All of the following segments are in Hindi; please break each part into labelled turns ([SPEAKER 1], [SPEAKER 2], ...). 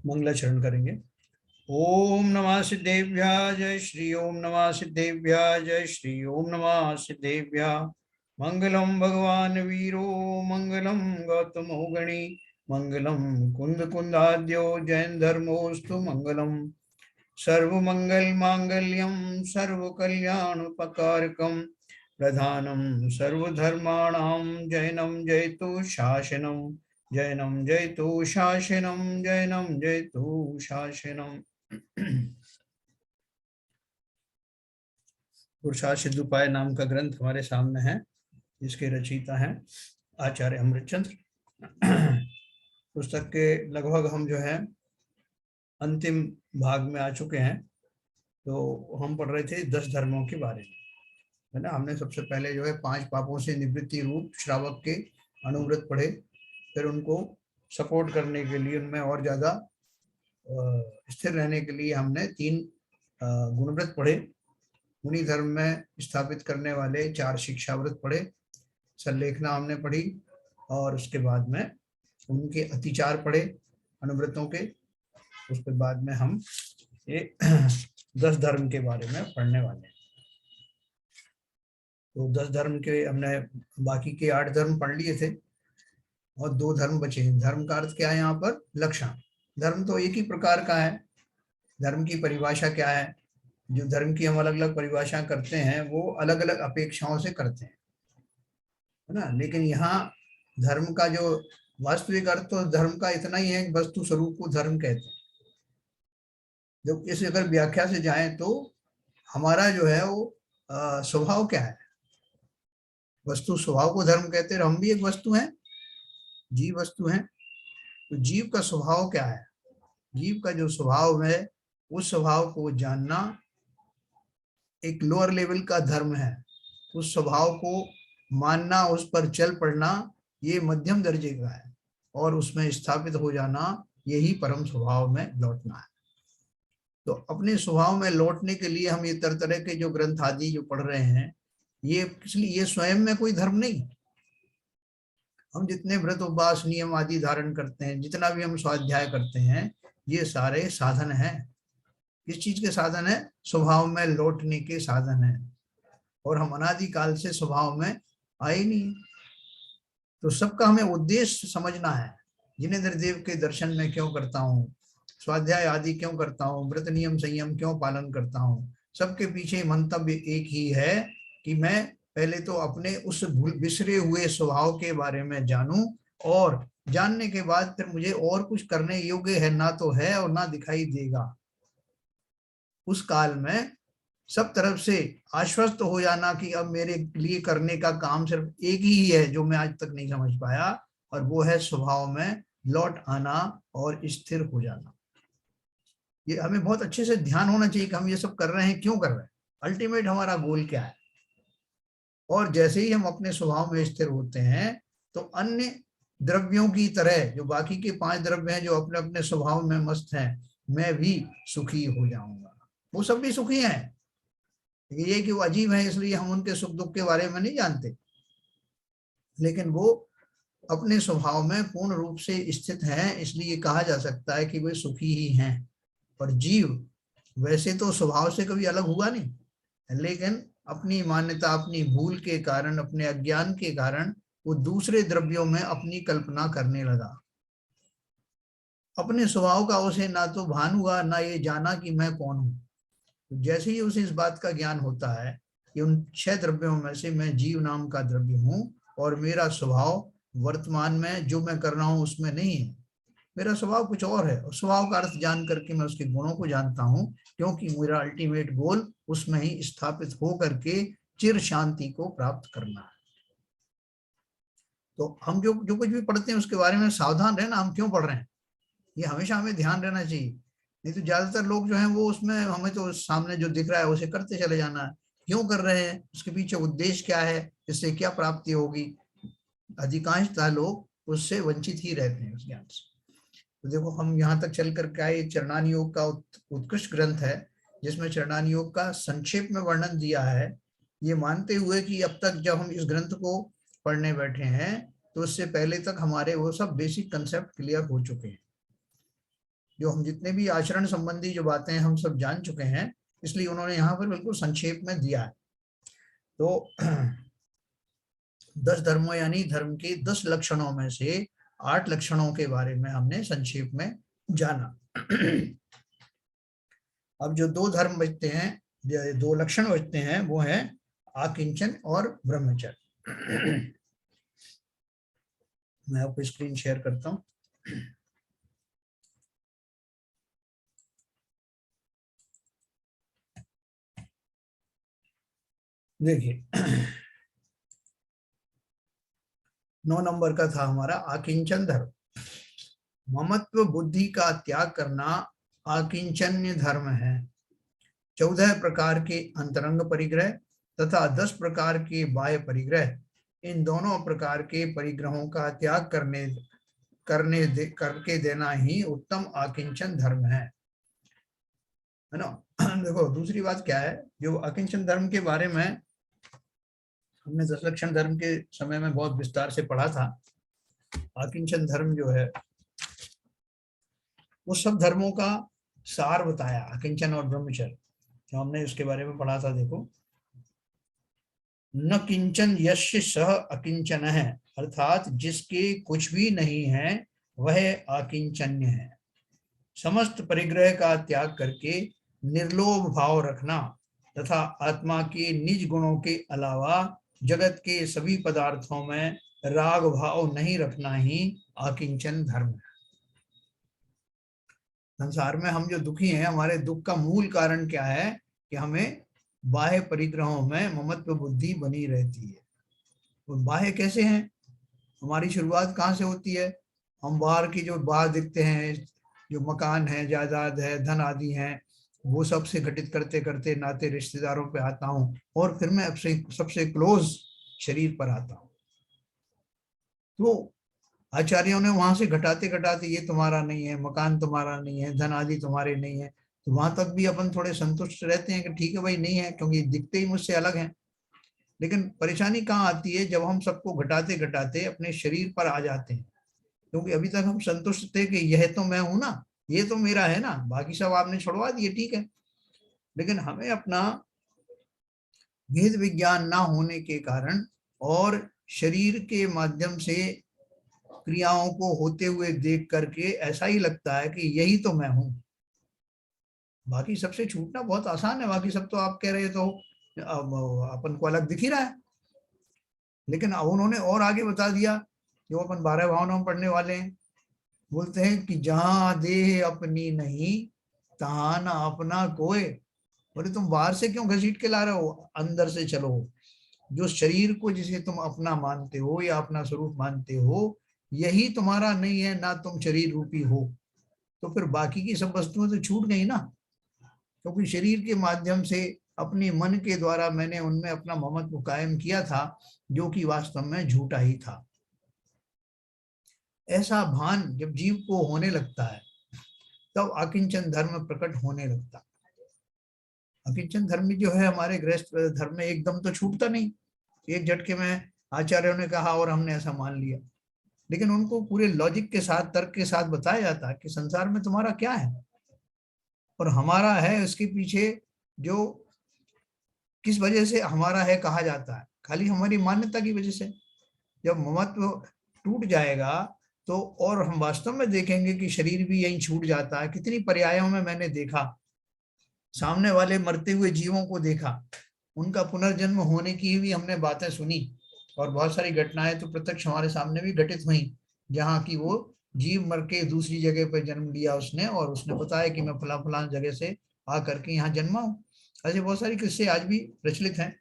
[SPEAKER 1] मंगलाचरण करेंगे। ओम नमः सिद्धेभ्यः जय श्री ओम नमः सिद्धेभ्यः जय श्री ओम नमः सिद्धेभ्यः। मंगलम भगवान वीरो मंगलम गौतमो गणी मंगलम कुंद कुंदाद्यो जैन धर्मोस्तु मंगलम। सर्वमंगल मांगल्यम सर्वकल्याणोपकारकम प्रधानम सर्वधर्माणां जैनम जयतु शासनम जैनम जयतु शासनम जैनम जयतु शासनम। पुरुषार्थ सिद्धोपाय नाम का ग्रंथ हमारे सामने है, जिसके रचयिता हैं आचार्य अमृतचंद्र। पुस्तक के लगभग हम जो है अंतिम भाग में आ चुके हैं। तो हम पढ़ रहे थे 10 धर्मों के बारे में, है ना। हमने सबसे पहले जो है 5 पापों से निवृत्ति रूप श्रावक के अनुव्रत पढ़े, फिर उनको सपोर्ट करने के लिए उनमें और ज्यादा स्थिर रहने के लिए हमने 3 गुणव्रत पढ़े। मुनि धर्म में स्थापित करने वाले 4 शिक्षाव्रत पढ़े, संलेखना हमने पढ़ी, और उसके बाद में उनके अतिचार पढ़े अनुव्रतों के। उसके बाद में हम ये 10 धर्म के बारे में पढ़ने वाले हैं। तो 10 धर्म के हमने बाकी के 8 धर्म पढ़ लिए थे और 2 धर्म बचे हैं। धर्म का अर्थ क्या है यहाँ पर? लक्षण। धर्म तो एक ही प्रकार का है। धर्म की परिभाषा क्या है? जो धर्म की हम अलग अलग परिभाषा करते हैं वो अलग अलग अपेक्षाओं से करते हैं, है ना। लेकिन यहाँ धर्म का जो वास्तविक अर्थ तो धर्म का इतना ही है कि वस्तु स्वरूप को धर्म कहते हैं। जब इस अगर व्याख्या से जाएं तो हमारा जो है वो स्वभाव क्या है? वस्तु स्वभाव को धर्म कहते हैं। हम भी एक वस्तु हैं, जीव वस्तु हैं। तो जीव का स्वभाव क्या है? जीव का जो स्वभाव है उस स्वभाव को जानना एक लोअर लेवल का धर्म है। उस स्वभाव को मानना, उस पर चल पड़ना, ये मध्यम दर्जे का है। और उसमें स्थापित हो जाना, यही परम स्वभाव में लौटना है। तो अपने स्वभाव में लौटने के लिए हम ये तरह तरह के जो ग्रंथ आदि जो पढ़ रहे हैं, ये इसलिए ये स्वयं में कोई धर्म नहीं। हम जितने व्रत उपवास नियम आदि धारण करते हैं, जितना भी हम स्वाध्याय करते हैं, ये सारे साधन हैं। किस चीज के साधन है? स्वभाव में लौटने के साधन है। और हम अनादिकाल से स्वभाव में आए नहीं। तो सबका हमें उद्देश्य समझना है। जिनेंद्र देव के दर्शन में क्यों करता हूँ, स्वाध्याय आदि क्यों करता हूँ, व्रत नियम संयम क्यों पालन करता हूँ, सबके पीछे मंतव्य एक ही है कि मैं पहले तो अपने उस बिसरे हुए स्वभाव के बारे में जानूं, और जानने के बाद फिर मुझे और कुछ करने योग्य है ना तो है और ना दिखाई देगा। उस काल में सब तरफ से आश्वस्त हो जाना कि अब मेरे लिए करने का काम सिर्फ एक ही है जो मैं आज तक नहीं समझ पाया, और वो है स्वभाव में लौट आना और स्थिर हो जाना। ये हमें बहुत अच्छे से ध्यान होना चाहिए कि हम ये सब कर रहे हैं, क्यों कर रहे हैं, अल्टीमेट हमारा गोल क्या है। और जैसे ही हम अपने स्वभाव में स्थिर होते हैं तो अन्य द्रव्यों की तरह जो बाकी के 5 द्रव्य हैं जो अपने अपने स्वभाव में मस्त हैं, मैं भी सुखी हो जाऊंगा। वो सब भी सुखी हैं, ये कि वो अजीब है इसलिए हम उनके सुख दुख के बारे में नहीं जानते, लेकिन वो अपने स्वभाव में पूर्ण रूप से स्थित हैं, इसलिए कहा जा सकता है कि वे सुखी ही हैं। और जीव वैसे तो स्वभाव से कभी अलग हुआ नहीं, लेकिन अपनी मान्यता, अपनी भूल के कारण, अपने अज्ञान के कारण वो दूसरे द्रव्यों में अपनी कल्पना करने लगा। अपने स्वभाव का उसे ना तो भान हुआ, ना ये जाना कि मैं कौन हूं। तो जैसे ही उसे इस बात का ज्ञान होता है कि उन 6 द्रव्यों में से मैं जीव नाम का द्रव्य हूं, और मेरा स्वभाव वर्तमान में जो मैं कर रहा हूं उसमें नहीं है, मेरा स्वभाव कुछ और है। और स्वभाव का अर्थ जान करके मैं उसके गुणों को जानता हूं, क्योंकि मेरा अल्टीमेट गोल उसमें ही स्थापित हो करके चिर शांति को प्राप्त करना है। तो हम जो जो कुछ भी पढ़ते हैं उसके बारे में सावधान रहना, हम क्यों पढ़ रहे हैं, ये हमेशा हमें ध्यान रहना चाहिए। नहीं तो ज्यादातर लोग जो हैं वो उसमें हमें तो सामने जो दिख रहा है उसे करते चले जाना है। क्यों कर रहे हैं, उसके पीछे उद्देश्य क्या है, इससे क्या प्राप्ति होगी, अधिकांशतः लोग उससे वंचित ही रहते हैं उस ज्ञान से। तो देखो हम यहाँ तक चल कर आए, चरणान योग का उत्कृष्ट ग्रंथ है, जिसमें चरणान योग का संक्षेप में वर्णन दिया है। ये मानते हुए कि अब तक जब हम इस ग्रंथ को पढ़ने बैठे हैं तो उससे पहले तक हमारे वो सब बेसिक कंसेप्ट क्लियर हो चुके हैं। जो हम जितने भी आचरण संबंधी जो बातें हैं हम सब जान चुके हैं, इसलिए उन्होंने यहाँ पर बिल्कुल संक्षेप में दिया है। तो 10 धर्मों यानी धर्म के 10 लक्षणों में से 8 लक्षणों के बारे में हमने संक्षेप में जाना। अब जो 2 धर्म बचते हैं, 2 लक्षण बचते हैं, वो है आकिंचन और ब्रह्मचर्य। मैं आपको स्क्रीन शेयर करता हूं। देखिए 9 नंबर का था हमारा आकिंचन धर्म। ममत्व बुद्धि का त्याग करना आकिंचन्य धर्म है। 14 प्रकार के अंतरंग परिग्रह तथा 10 प्रकार के बाह्य परिग्रह, इन दोनों प्रकार के परिग्रहों का त्याग करके देना ही उत्तम आकिंचन धर्म है ना। देखो दूसरी बात क्या है, जो आकिंचन धर्म के बारे में हमने 10 लक्षण धर्म के समय में बहुत विस्तार से पढ़ा था। आकिंचन धर्म जो है वो सब धर्मों का सार बताया, आकिंचन और ब्रह्मचर्य जो हमने उसके बारे में पढ़ा था। देखो, न किंचन यस्य सह अकिंचन है, अर्थात जिसके कुछ भी नहीं है वह आकिंचन्य है। समस्त परिग्रह का त्याग करके निर्लोभ भाव रखना तथा आत्मा के निज गुणों के अलावा जगत के सभी पदार्थों में राग भाव नहीं रखना ही आकिंचन धर्म है। संसार में हम जो दुखी हैं, हमारे दुख का मूल कारण क्या है कि हमें बाह्य परिग्रहों में ममत्व बुद्धि बनी रहती है। तो बाह्य कैसे हैं, हमारी शुरुआत कहाँ से होती है? हम बाहर की जो बाहर दिखते हैं, जो मकान है, जायदाद है, धन आदि हैं, वो सबसे घटित करते करते नाते रिश्तेदारों पे आता हूँ और फिर मैं सबसे क्लोज शरीर पर आता हूँ। तो आचार्यों ने वहां से घटाते घटाते ये तुम्हारा नहीं है, मकान तुम्हारा नहीं है, धन आदि तुम्हारे नहीं है, तो वहां तक भी अपन थोड़े संतुष्ट रहते हैं कि ठीक है भाई नहीं है, क्योंकि दिखते ही मुझसे अलग हैं। लेकिन परेशानी कहाँ आती है, जब हम सबको घटाते घटाते अपने शरीर पर आ जाते हैं। क्योंकि अभी तक हम संतुष्ट थे कि यह तो मैं हूं ना, ये तो मेरा है ना, बाकी सब आपने छुड़वा दिए, ठीक है। लेकिन हमें अपना भेद विज्ञान ना होने के कारण और शरीर के माध्यम से क्रियाओं को होते हुए देख करके ऐसा ही लगता है कि यही तो मैं हूं। बाकी सबसे छूटना बहुत आसान है, बाकी सब तो आप कह रहे तो अपन को अलग दिख ही रहा है। लेकिन अब उन्होंने और आगे बता दिया, जो अपन 12 भावनाओं में पढ़ने वाले हैं, बोलते हैं कि जहां देह अपनी नहीं तहां ना अपना कोई। बोले तुम बाहर से क्यों घसीट के ला रहे हो, अंदर से चलो। जो शरीर को जिसे तुम अपना मानते हो या अपना स्वरूप मानते हो, यही तुम्हारा नहीं है, ना तुम शरीर रूपी हो। तो फिर बाकी की सब वस्तुएं तो छूट गई ना, क्योंकि शरीर के माध्यम से अपने मन के द्वारा मैंने उनमें अपना ममत्व कायम किया था, जो कि वास्तव में झूठा ही था। ऐसा भान जब जीव को होने लगता है तब अकिंचन धर्म प्रकट होने लगता है। अकिंचन धर्म जो है हमारे गृहस्थ धर्म में एकदम तो छूटता नहीं, एक झटके में आचार्यों ने कहा और हमने ऐसा मान लिया। लेकिन उनको पूरे लॉजिक के साथ, तर्क के साथ बताया जाता है कि संसार में तुम्हारा क्या है और हमारा है, उसके पीछे जो किस वजह से हमारा है कहा जाता है, खाली हमारी मान्यता की वजह से। जब ममत्व टूट जाएगा तो और हम वास्तव में देखेंगे कि शरीर भी यहीं छूट जाता है। कितनी पर्यायों में मैंने देखा, सामने वाले मरते हुए जीवों को देखा, उनका पुनर्जन्म होने की भी हमने बातें सुनी, और बहुत सारी घटनाएं तो प्रत्यक्ष हमारे सामने भी घटित हुई, जहाँ की वो जीव मर के दूसरी जगह पर जन्म लिया उसने, और उसने बताया कि मैं फला फलां जगह से आ करके यहाँ जन्मा हूँ। ऐसे बहुत सारी किस्से आज भी प्रचलित हैं।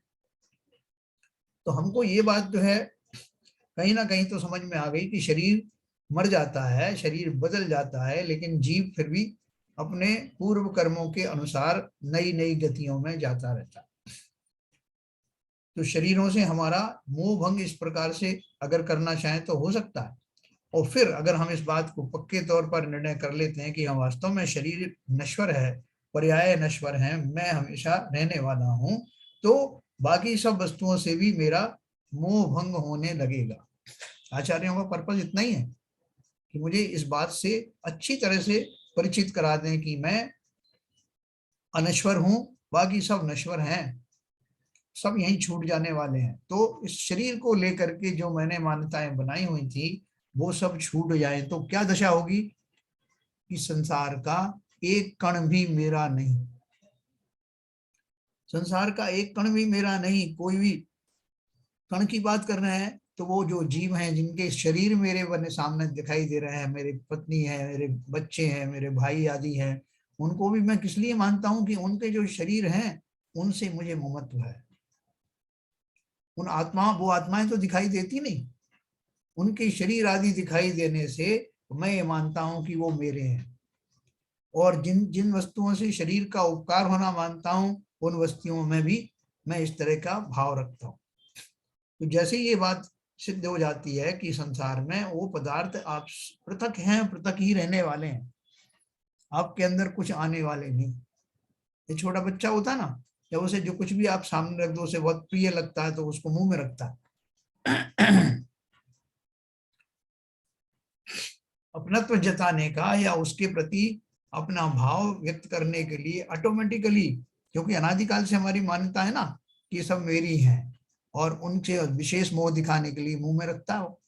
[SPEAKER 1] तो हमको ये बात जो है कहीं ना कहीं तो समझ में आ गई कि शरीर मर जाता है, शरीर बदल जाता है, लेकिन जीव फिर भी अपने पूर्व कर्मों के अनुसार नई नई गतियों में जाता रहता है। तो शरीरों से हमारा मोह भंग इस प्रकार से अगर करना चाहें तो हो सकता है। और फिर अगर हम इस बात को पक्के तौर पर निर्णय कर लेते हैं कि हम वास्तव में शरीर नश्वर है, पर्याय नश्वर है, मैं हमेशा रहने वाला हूं, तो बाकी सब वस्तुओं से भी मेरा मोह भंग होने लगेगा। आचार्यों का पर्पज इतना ही है कि मुझे इस बात से अच्छी तरह से परिचित करा दें कि मैं अनश्वर हूं, बाकी सब नश्वर हैं, सब यहीं छूट जाने वाले हैं। तो इस शरीर को लेकर के जो मैंने मान्यताएं बनाई हुई थी वो सब छूट जाए तो क्या दशा होगी कि संसार का एक कण भी मेरा नहीं, संसार का एक कण भी मेरा नहीं। कोई भी कण की बात कर रहे हैं तो वो जो जीव हैं जिनके शरीर मेरे बने सामने दिखाई दे रहे हैं, मेरी पत्नी है, मेरे बच्चे हैं, मेरे भाई आदि हैं, उनको भी मैं किस लिए मानता हूं कि उनके जो शरीर हैं उनसे मुझे ममत्व है। उन आत्मा वो आत्माएं तो दिखाई देती नहीं, उनके शरीर आदि दिखाई देने से मैं ये मानता हूं कि वो मेरे हैं। और जिन जिन वस्तुओं से शरीर का उपकार होना मानता हूं उन वस्तुओं में भी मैं इस तरह का भाव रखता हूं। तो जैसे ये बात सिद्ध हो जाती है कि संसार में वो पदार्थ आप पृथक हैं, पृथक ही रहने वाले हैं, आपके अंदर कुछ आने वाले नहीं। ये छोटा बच्चा होता है ना, जब उसे जो कुछ भी आप सामने रख दो उसे बहुत प्रिय लगता है तो उसको मुंह में रखता है। अपनत्व जताने का या उसके प्रति अपना भाव व्यक्त करने के लिए ऑटोमेटिकली, क्योंकि अनादिकाल से हमारी मान्यता है ना कि ये सब मेरी हैं, और उनसे विशेष मोह दिखाने के लिए मुंह में रखता हो।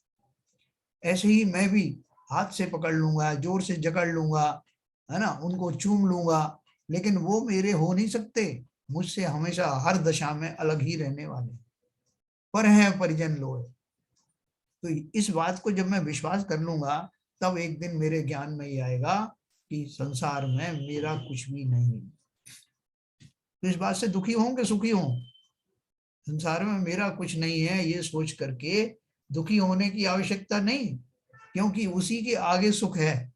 [SPEAKER 1] ऐसे ही मैं भी हाथ से पकड़ लूंगा, जोर से जकड़ लूंगा, है ना, उनको चूम लूंगा, लेकिन वो मेरे हो नहीं सकते, मुझसे हमेशा हर दशा में अलग ही रहने वाले, पर है परिजन लोग। तो इस बात को जब मैं विश्वास कर लूंगा तब एक दिन मेरे ज्ञान में ही आएगा कि संसार में मेरा कुछ भी नहीं। तो इस बात से दुखी हों कि सुखी हों, संसार में मेरा कुछ नहीं है ये सोच करके दुखी होने की आवश्यकता नहीं, क्योंकि उसी के आगे सुख है।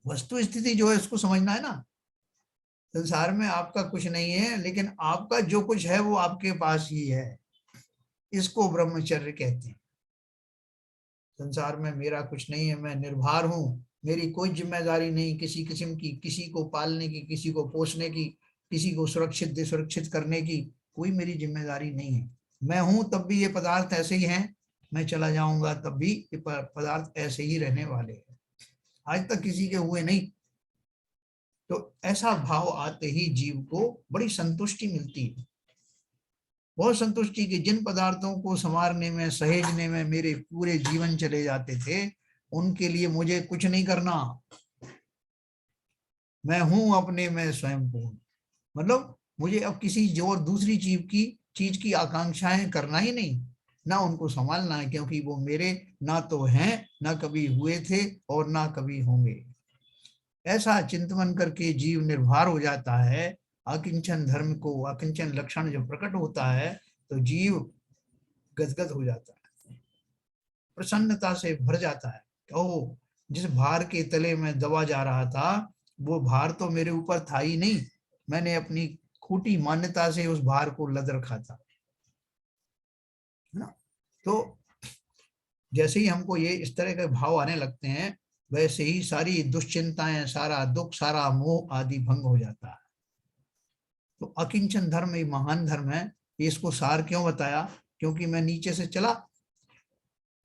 [SPEAKER 1] वस्तु स्थिति जो है उसको समझना है ना, संसार में आपका कुछ नहीं है लेकिन आपका जो कुछ है वो आपके पास ही है, इसको ब्रह्मचर्य कहते हैं। संसार में मेरा कुछ नहीं है, मैं निर्भर हूं, मेरी कोई जिम्मेदारी नहीं किसी किस्म की, किसी को पालने की, किसी को पोषने की, किसी को सुरक्षित सुरक्षित करने की कोई मेरी जिम्मेदारी नहीं है। मैं हूं तब भी ये पदार्थ ऐसे ही हैं, मैं चला जाऊंगा तब भी ये पदार्थ ऐसे ही रहने वाले हैं, आज तक किसी के हुए नहीं। तो ऐसा भाव आते ही जीव को बड़ी संतुष्टि मिलती है, बहुत संतुष्टि की। जिन पदार्थों को संवारने में सहेजने में मेरे पूरे जीवन चले जाते थे उनके लिए मुझे कुछ नहीं करना, मैं हूं अपने में स्वयं पूर्ण। मतलब मुझे अब किसी जो और दूसरी चीज की आकांक्षाएं करना ही नहीं, ना उनको संभालना है, क्योंकि वो मेरे ना तो हैं, ना कभी हुए थे और ना कभी होंगे। ऐसा चिंतन करके जीव निर्भर हो जाता है। अकिंचन धर्म को, अकिंचन लक्षण जब प्रकट होता है तो जीव गदगद हो जाता है, प्रसन्नता से भर जाता है। ओ, जिस भार के तले में दबा जा रहा था वो भार तो मेरे ऊपर था ही नहीं, मैंने अपनी खोटी मान्यता से उस भार को लद रखा था, है ना। तो जैसे ही हमको ये इस तरह के भाव आने लगते हैं वैसे ही सारी दुश्चिंताएं, सारा दुख, सारा मोह आदि भंग हो जाता है। तो अकिंचन धर्म एक महान धर्म है। इसको सार क्यों बताया, क्योंकि मैं नीचे से चला,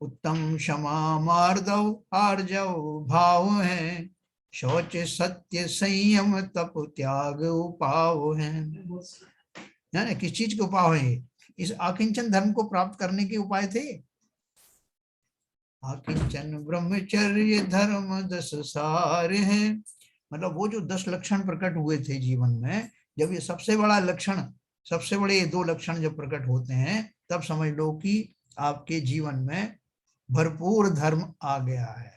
[SPEAKER 1] उत्तम क्षमा मार्दव आर्जव भाव है, शौच सत्य संयम तप त्याग उपाव है ना। किस चीज के उपाव है, इस अकिंचन धर्म को प्राप्त करने के उपाय थे। अकिंचन ब्रह्मचर्य धर्म 10 सार है, मतलब वो जो 10 लक्षण प्रकट हुए थे जीवन में, जब ये सबसे बड़ा लक्षण, सबसे बड़े ये 2 लक्षण जब प्रकट होते हैं तब समझ लो कि आपके जीवन में भरपूर धर्म आ गया है।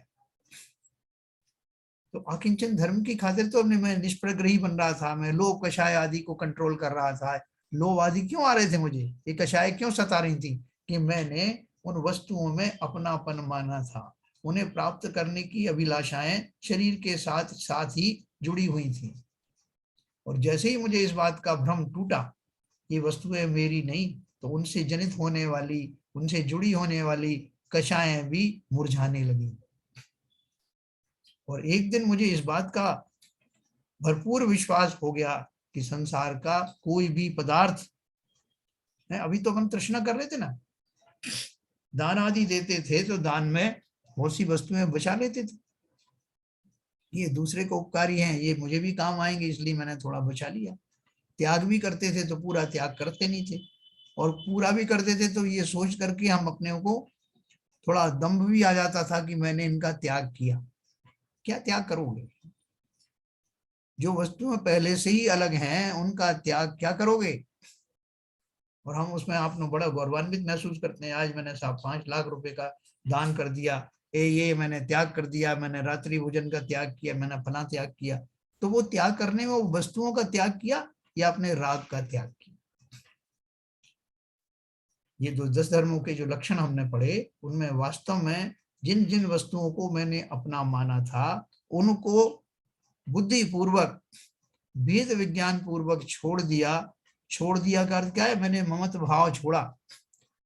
[SPEAKER 1] तो अकिंचन धर्म की खातिर तो मैं निष्प्रग्रही बन रहा था, मैं लोभ कषाय आदि को कंट्रोल कर रहा था। लोभ आदि क्यों आ रहे थे मुझे, ये कषाय क्यों सता रही थी, कि मैंने उन वस्तुओं में अपनापन माना था, उन्हें प्राप्त करने की अभिलाषाएं शरीर के साथ साथ ही जुड़ी हुई थी। और जैसे ही मुझे इस बात का भ्रम टूटा, ये वस्तुएं मेरी नहीं, तो उनसे जनित होने वाली, उनसे जुड़ी होने वाली कषायें भी मुरझाने लगी। और एक दिन मुझे इस बात का भरपूर विश्वास हो गया कि संसार का कोई भी पदार्थ है, अभी तो हम तृष्णा कर रहे थे ना, दान आदि देते थे तो दान में बहुत सी वस्तुएं बचा लेते थे, ये दूसरे को उपकारी हैं, ये मुझे भी काम आएंगे, इसलिए मैंने थोड़ा बचा लिया। त्याग भी करते थे तो पूरा त्याग करते नहीं थे, और पूरा भी करते थे तो ये सोच करके हम अपने को थोड़ा दम्भ भी आ जाता था कि मैंने इनका त्याग किया। क्या त्याग करोगे? जो वस्तुएं पहले से ही अलग हैं उनका त्याग क्या करोगे? और हम उसमें आपने बड़ा गौरवान्वित महसूस करते हैं, आज मैंने 5 लाख रुपए का दान कर दिया, ये मैंने त्याग कर दिया, मैंने रात्रि भोजन का त्याग किया, मैंने फला त्याग किया। तो वो त्याग करने में वो वस्तुओं का त्याग किया या अपने राग का त्याग किया? ये जो 10 धर्मों के जो लक्षण हमने पढ़े उनमें वास्तव में जिन जिन वस्तुओं को मैंने अपना माना था उनको बुद्धि पूर्वक, वेद विज्ञान पूर्वक छोड़ दिया। छोड़ दिया का अर्थ क्या है? मैंने ममत भाव छोड़ा।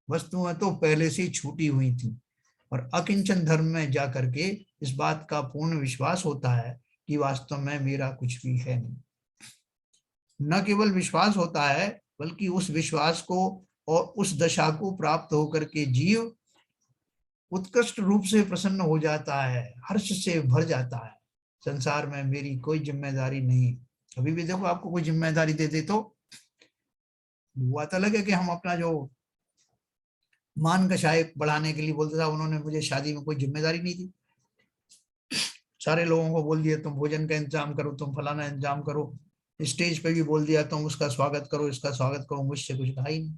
[SPEAKER 1] वस्तुएं तो पहले से छूटी हुई थी, और अकिंचन धर्म में जाकर के इस बात का पूर्ण विश्वास होता है कि वास्तव में मेरा कुछ भी है नहीं। न केवल विश्वास होता है बल्कि उस विश्वास को और उस दशा को प्राप्त होकर के जीव उत्कृष्ट रूप से प्रसन्न हो जाता है, हर्ष से भर जाता है। संसार में मेरी कोई जिम्मेदारी नहीं। अभी भी देखो, आपको कोई जिम्मेदारी दे दे तो हुआ तो लगे कि हम अपना जो मान कषाय बढ़ाने के लिए बोलते था, उन्होंने मुझे शादी में कोई जिम्मेदारी नहीं दी। सारे लोगों को बोल दिया तुम भोजन का इंतजाम करो, तुम फलाना इंतजाम करो, स्टेज पे भी बोल दिया तुम उसका स्वागत करो, इसका स्वागत करो, मुझसे कुछ कहा ही नहीं।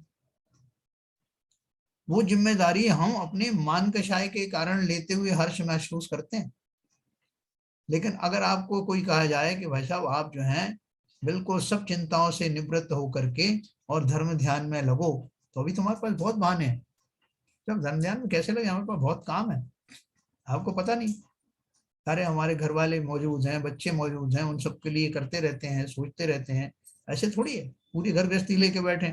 [SPEAKER 1] वो जिम्मेदारी हम अपने मान कषाय के कारण लेते हुए हर्ष महसूस करते हैं। लेकिन अगर आपको कोई कहा जाए कि भाई साहब आप जो हैं बिल्कुल सब चिंताओं से निवृत्त होकर के और धर्म ध्यान में लगो, तो अभी तुम्हारे पास बहुत बहाने हैं। जब धर्म ध्यान में कैसे लगे? हमारे पास बहुत काम है, आपको पता नहीं। अरे हमारे घर वाले मौजूद हैं, बच्चे मौजूद हैं, उन सबके लिए करते रहते हैं, सोचते रहते हैं। ऐसे थोड़ी है पूरी घर गृहस्थी लेके बैठे।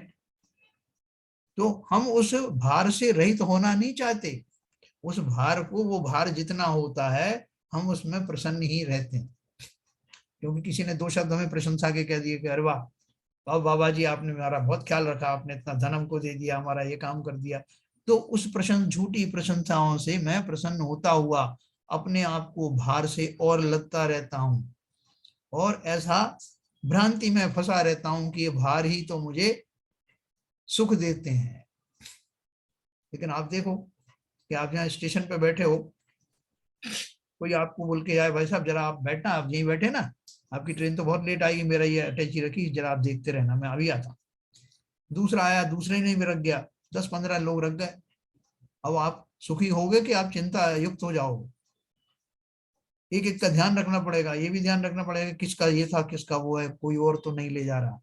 [SPEAKER 1] तो हम उस भार से रहित होना नहीं चाहते। उस भार को, वो भार जितना होता है हम उसमें प्रसन्न ही रहते हैं। क्योंकि किसी ने 2 शब्द हमें प्रशंसा के कह दिए कि अरे वाह, अब बाबा जी आपने हमारा बहुत ख्याल रखा, आपने इतना धन हमको दे दिया, हमारा ये काम कर दिया। तो उस झूठी प्रशंसाओं से मैं प्रसन्न होता हुआ अपने आप को भार से और लगता रहता हूं, और ऐसा भ्रांति में फंसा रहता हूं कि ये भार ही तो मुझे सुख देते हैं। लेकिन आप देखो कि आप जहाँ स्टेशन पे बैठे हो, कोई आपको बोल के जाए भाई साहब जरा आप बैठना, आप यहीं बैठे ना, आपकी ट्रेन तो बहुत लेट आएगी, मेरा ये अटैची रखी, जरा आप देखते रहना, मैं अभी आता। दूसरा आया, दूसरे ने भी रख गया, 10-15 लोग रख गए। अब आप सुखी होगे कि आप चिंता युक्त हो जाओगे? एक एक का ध्यान रखना पड़ेगा, ये भी ध्यान रखना पड़ेगा किसका ये था, किसका वो है, कोई और तो नहीं ले जा रहा।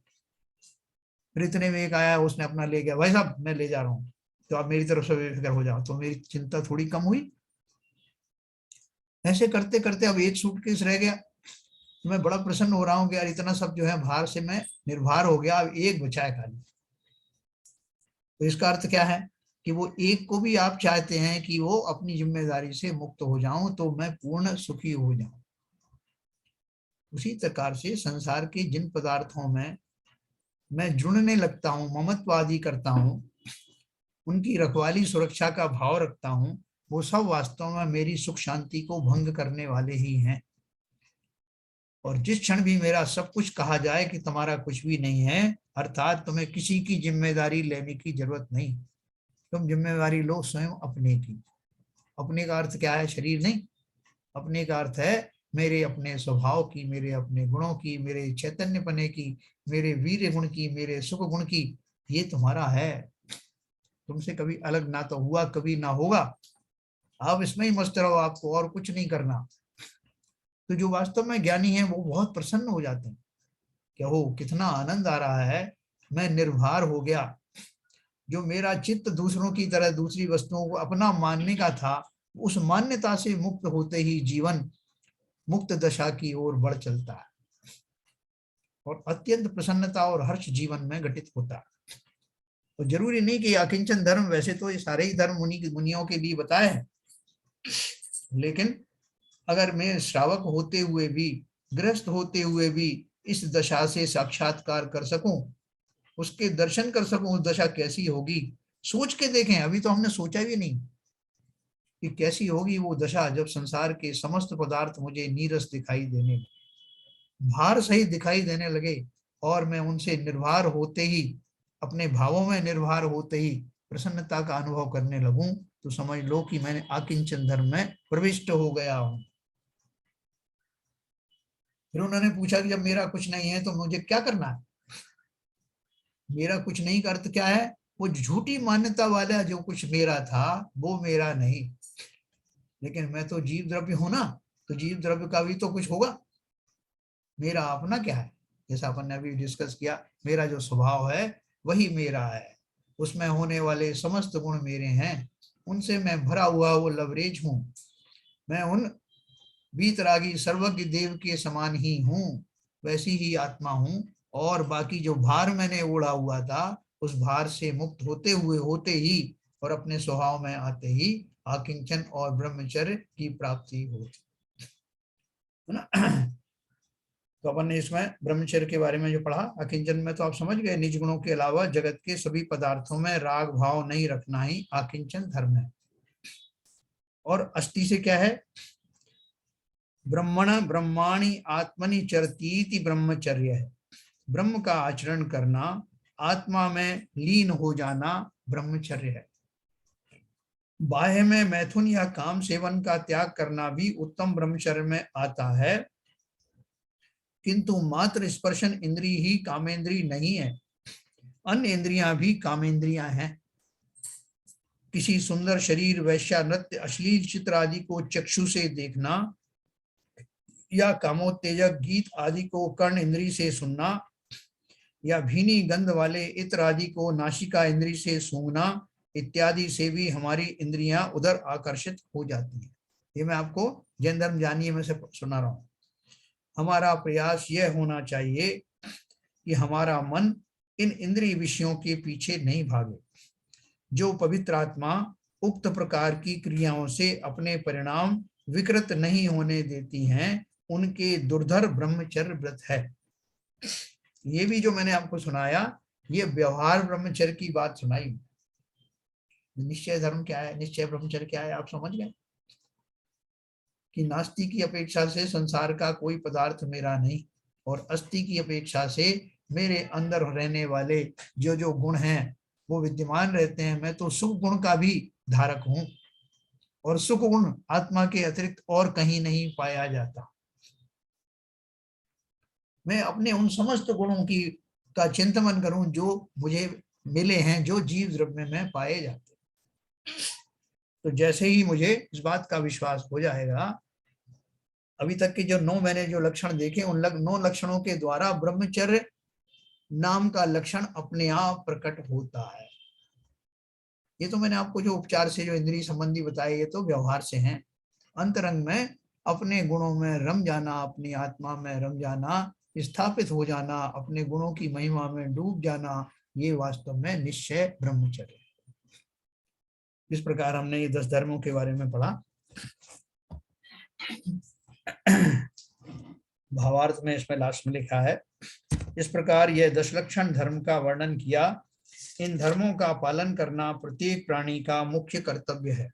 [SPEAKER 1] फिर इतने में एक आया, उसने अपना ले गया, भाई साहब मैं ले जा रहा हूँ, तो आप मेरी तरफ से बेफिक्र हो जाओ, तो मेरी चिंता थोड़ी कम हुई। ऐसे करते करते अब एक सूटकेस रह गया, तो मैं बड़ा प्रसन्न हो रहा हूँ कि यार इतना सब जो है भार से मैं निर्भर हो गया, अब एक बचा है खाली। तो इसका अर्थ क्या है कि वो एक को भी आप चाहते हैं कि वो अपनी जिम्मेदारी से मुक्त हो जाऊं, तो मैं पूर्ण सुखी हो जाऊं। उसी प्रकार से संसार के जिन पदार्थों में मैं जुड़ने लगता हूं, ममत्वादी करता हूं, उनकी रखवाली सुरक्षा का भाव रखता हूं, वो सब वास्तव में मेरी सुख शांति को भंग करने वाले ही हैं। और जिस क्षण भी मेरा सब कुछ कहा जाए कि तुम्हारा कुछ भी नहीं है, अर्थात तुम्हें किसी की जिम्मेदारी लेने की जरूरत नहीं, तुम जिम्मेदारी लो स्वयं अपने की। अपने का अर्थ क्या है? शरीर नहीं। अपने का अर्थ है मेरे अपने स्वभाव की, मेरे अपने गुणों की, मेरे चैतन्य पने की, मेरे वीर गुण की, मेरे सुख गुण की। ये तुम्हारा है, तुमसे कभी अलग ना तो हुआ, कभी ना होगा। आप इसमें ही मस्त रहो, आपको और कुछ नहीं करना। तो जो वास्तव में ज्ञानी है वो बहुत प्रसन्न हो जाते हैं कि हो कितना आनंद आ रहा है, मैं निर्भर हो गया। जो मेरा चित्त दूसरों की तरह दूसरी वस्तुओं को अपना मानने का था, उस मान्यता से मुक्त होते ही जीवन मुक्त दशा की ओर बढ़ चलता है, और अत्यंत प्रसन्नता और हर्ष जीवन में घटित होता है। तो जरूरी नहीं कि अकिंचन धर्म, वैसे तो ये सारे ही धर्म मुनियों के लिए बताए हैं, लेकिन अगर मैं श्रावक होते हुए भी, गृहस्थ होते हुए भी इस दशा से साक्षात्कार कर सकूं, उसके दर्शन कर सकूं, उस दशा कैसी होगी, सोच के देखें, अभी तो हमने सोचा भी नहीं कि कैसी होगी वो दशा जब संसार के समस्त पदार्थ मुझे नीरस दिखाई देने, भार सहित दिखाई देने लगे, और मैं उनसे निर्भर होते ही, अपने भावों में निर्भर होते ही प्रसन्नता का अनुभव करने लगूं, तो समझ लो कि मैंने आकिंचन धर्म में प्रविष्ट हो गया हूं। फिर उन्होंने पूछा कि जब मेरा कुछ नहीं है तो मुझे क्या करना है? मेरा कुछ नहीं का अर्थ क्या है? वो झूठी मान्यता वाला जो कुछ मेरा था वो मेरा नहीं, लेकिन मैं तो जीव द्रव्य हूं ना, तो जीव द्रव्य का भी तो कुछ होगा। मेरा अपना क्या है? जैसा अपन ने अभी डिस्कस किया, मेरा जो स्वभाव है वही मेरा है, उसमें होने वाले समस्त गुण मेरे हैं, उनसे मैं भरा हुआ वो लवरेज हूँ। मैं उन वीतरागी सर्वज्ञ देव के समान ही हूँ, वैसी ही आत्मा हूँ। और बाकी जो भार मैंने ओढ़ा हुआ था, उस भार से मुक्त होते ही और अपने स्वभाव में आते ही आकिंचन और ब्रह्मचर्य की प्राप्ति होती है ना। तो अपन ने इसमें ब्रह्मचर्य के बारे में जो पढ़ा, अकिंचन में तो आप समझ गए, निज गुणों के अलावा जगत के सभी पदार्थों में राग भाव नहीं रखना ही आकिंचन धर्म है। और अस्थि से क्या है? ब्रह्मण ब्रह्माणि आत्मनि चरतीति ब्रह्मचर्य है। ब्रह्म का आचरण करना, आत्मा में लीन हो जाना ब्रह्मचर्य है। बाह्य में मैथुन या काम सेवन का त्याग करना भी उत्तम ब्रह्मचर्य में आता है, किंतु मात्र स्पर्शन इंद्री ही कामेंद्री नहीं है, अन्य इंद्रियां भी कामेंद्रियां हैं। किसी सुंदर शरीर, वैश्या, नृत्य, अश्लील चित्र आदि को चक्षु से देखना, या कामोत्तेजक गीत आदि को कर्ण इंद्री से सुनना, या भीनी गंध वाले इत्र आदि को नासिका इंद्री से सूंघना इत्यादि से भी हमारी इंद्रियां उधर आकर्षित हो जाती हैं। ये मैं आपको जैन धर्म जानिए में से सुना रहा हूं। हमारा प्रयास यह होना चाहिए कि हमारा मन इन इंद्रिय विषयों के पीछे नहीं भागे। जो पवित्र आत्मा उक्त प्रकार की क्रियाओं से अपने परिणाम विकृत नहीं होने देती हैं, उनके दुर्धर ब्रह्मचर्य व्रत है। ये भी जो मैंने आपको सुनाया, ये व्यवहार ब्रह्मचर्य की बात सुनाई। निश्चय धर्म क्या है, निश्चय ब्रह्मचर्य क्या है, आप समझ गए कि नास्ति की अपेक्षा से संसार का कोई पदार्थ मेरा नहीं, और अस्थि की अपेक्षा से मेरे अंदर रहने वाले जो जो गुण हैं वो विद्यमान रहते हैं। मैं तो सुख गुण का भी धारक हूं, और सुख गुण आत्मा के अतिरिक्त और कहीं नहीं पाया जाता। मैं अपने उन समस्त गुणों की का चिंतन करूं जो मुझे मिले हैं, जो जीव द्रव्य में पाए जाते हैं। तो जैसे ही मुझे इस बात का विश्वास हो जाएगा, अभी तक के जो 9 मैंने जो लक्षण देखे, उन 9 लक्षणों के द्वारा ब्रह्मचर्य नाम का लक्षण अपने आप प्रकट होता है। ये तो मैंने आपको जो उपचार से जो इंद्रिय संबंधी बताए, ये तो व्यवहार से हैं। अंतरंग में अपने गुणों में रम जाना, अपनी आत्मा में रम जाना, स्थापित हो जाना, अपने गुणों की महिमा में डूब जाना, ये वास्तव में निश्चय ब्रह्मचर्य। इस प्रकार हमने ये 10 धर्मों के बारे में पढ़ा। भावार्थ में इसमें लास्ट में लिखा है, इस प्रकार यह 10 लक्षण धर्म का वर्णन किया। इन धर्मों का पालन करना प्रत्येक प्राणी का मुख्य कर्तव्य है,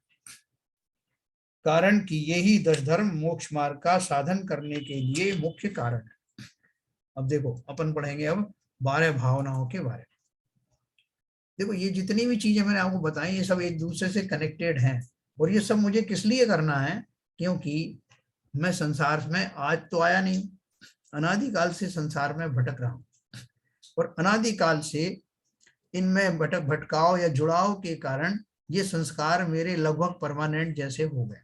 [SPEAKER 1] कारण कि यही 10 धर्म मोक्ष मार्ग का साधन करने के लिए मुख्य कारण है। अब देखो, अपन पढ़ेंगे अब 12 भावनाओं के बारे में। देखो, ये जितनी भी चीजें मैंने आपको बताई, ये सब एक दूसरे से कनेक्टेड हैं, और ये सब मुझे किस लिए करना है? क्योंकि मैं संसार में आज तो आया नहीं, अनादिकाल से संसार में भटक रहा हूं, और अनादिकाल से इनमें भटकाव या जुड़ाव के कारण ये संस्कार मेरे लगभग परमानेंट जैसे हो गए।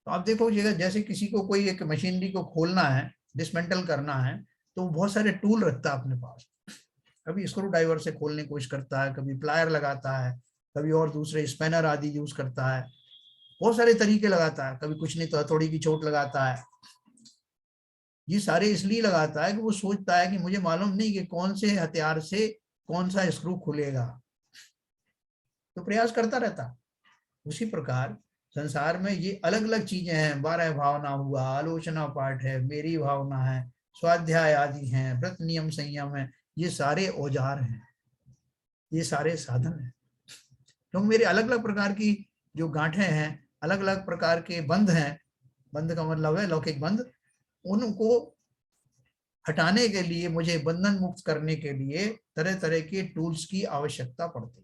[SPEAKER 1] तो आप देखो, जैसे किसी को कोई एक मशीनरी को खोलना है, डिसमेंटल करना है, तो बहुत सारे टूल रखता है अपने पास। कभी स्क्रू ड्राइवर से खोलने की कोशिश करता है, कभी प्लायर लगाता है, कभी और दूसरे स्पैनर आदि यूज करता है, बहुत सारे तरीके लगाता है, कभी कुछ नहीं तो हथौड़ी की चोट लगाता है। ये सारे इसलिए लगाता है कि वो सोचता है कि मुझे मालूम नहीं कि कौन से हथियार से कौन सा स्क्रू खुलेगा, तो प्रयास करता रहता। उसी प्रकार संसार में ये अलग अलग चीजें हैं, 12 भावना हुआ, आलोचना पाठ है, मेरी भावना है, स्वाध्याय आदि हैं, व्रत नियम संयम है, ये सारे औजार हैं। ये सारे साधन हैं। क्योंकि मेरे अलग अलग प्रकार की जो गांठें हैं, अलग अलग प्रकार के बंध हैं, बंध का मतलब है लौकिक बंध, उनको हटाने के लिए, मुझे बंधन मुक्त करने के लिए तरह तरह के टूल्स की आवश्यकता पड़ती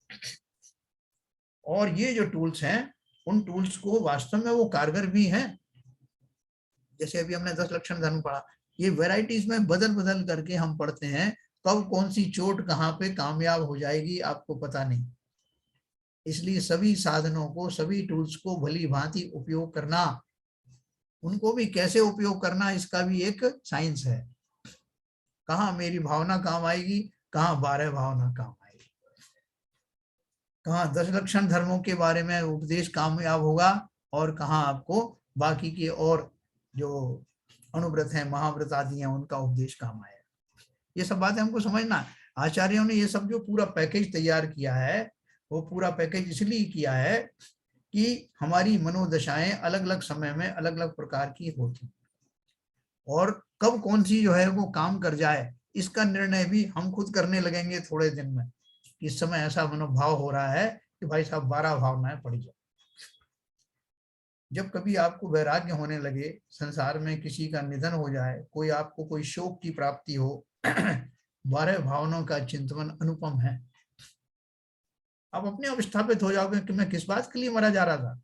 [SPEAKER 1] है। और ये जो टूल्स हैं, उन टूल्स को वास्तव में वो कारगर भी हैं। जैसे अभी हमने 10 लक्षण धर्म पढ़ा, ये वैरायटीज में बदल बदल करके हम पढ़ते हैं, कब कौन सी चोट कहाँ पे कामयाब हो जाएगी आपको पता नहीं। इसलिए सभी साधनों को, सभी टूल्स को भली भांति उपयोग करना, उनको भी कैसे उपयोग करना, इसका भी एक साइंस है। कहाँ मेरी भावना काम आएगी, कहाँ 12 भावना काम आएगी, कहाँ 10 लक्षण धर्मों के बारे में उपदेश कामयाब होगा, और कहाँ आपको बाकी के और जो अनुव्रत हैं, महाव्रत आदि हैं, उनका उपदेश काम आएगा। ये सब बातें हमको समझना है। आचार्यों ने ये सब जो पूरा पैकेज तैयार किया है, वो पूरा पैकेज इसलिए किया है कि हमारी मनोदशाएं अलग अलग समय में अलग अलग प्रकार की होती, और कब कौन सी जो है वो काम कर जाए, इसका निर्णय भी हम खुद करने लगेंगे थोड़े दिन में। इस समय ऐसा मनोभाव हो रहा है कि भाई साहब 12 भावनाएं पड़ जाए। जब कभी आपको वैराग्य होने लगे, संसार में किसी का निधन हो जाए, कोई आपको कोई शोक की प्राप्ति हो, 12 भावनाओं का चिंतन अनुपम है। आप अपने आप स्थापित हो जाओगे कि मैं किस बात के लिए मरा जा रहा था।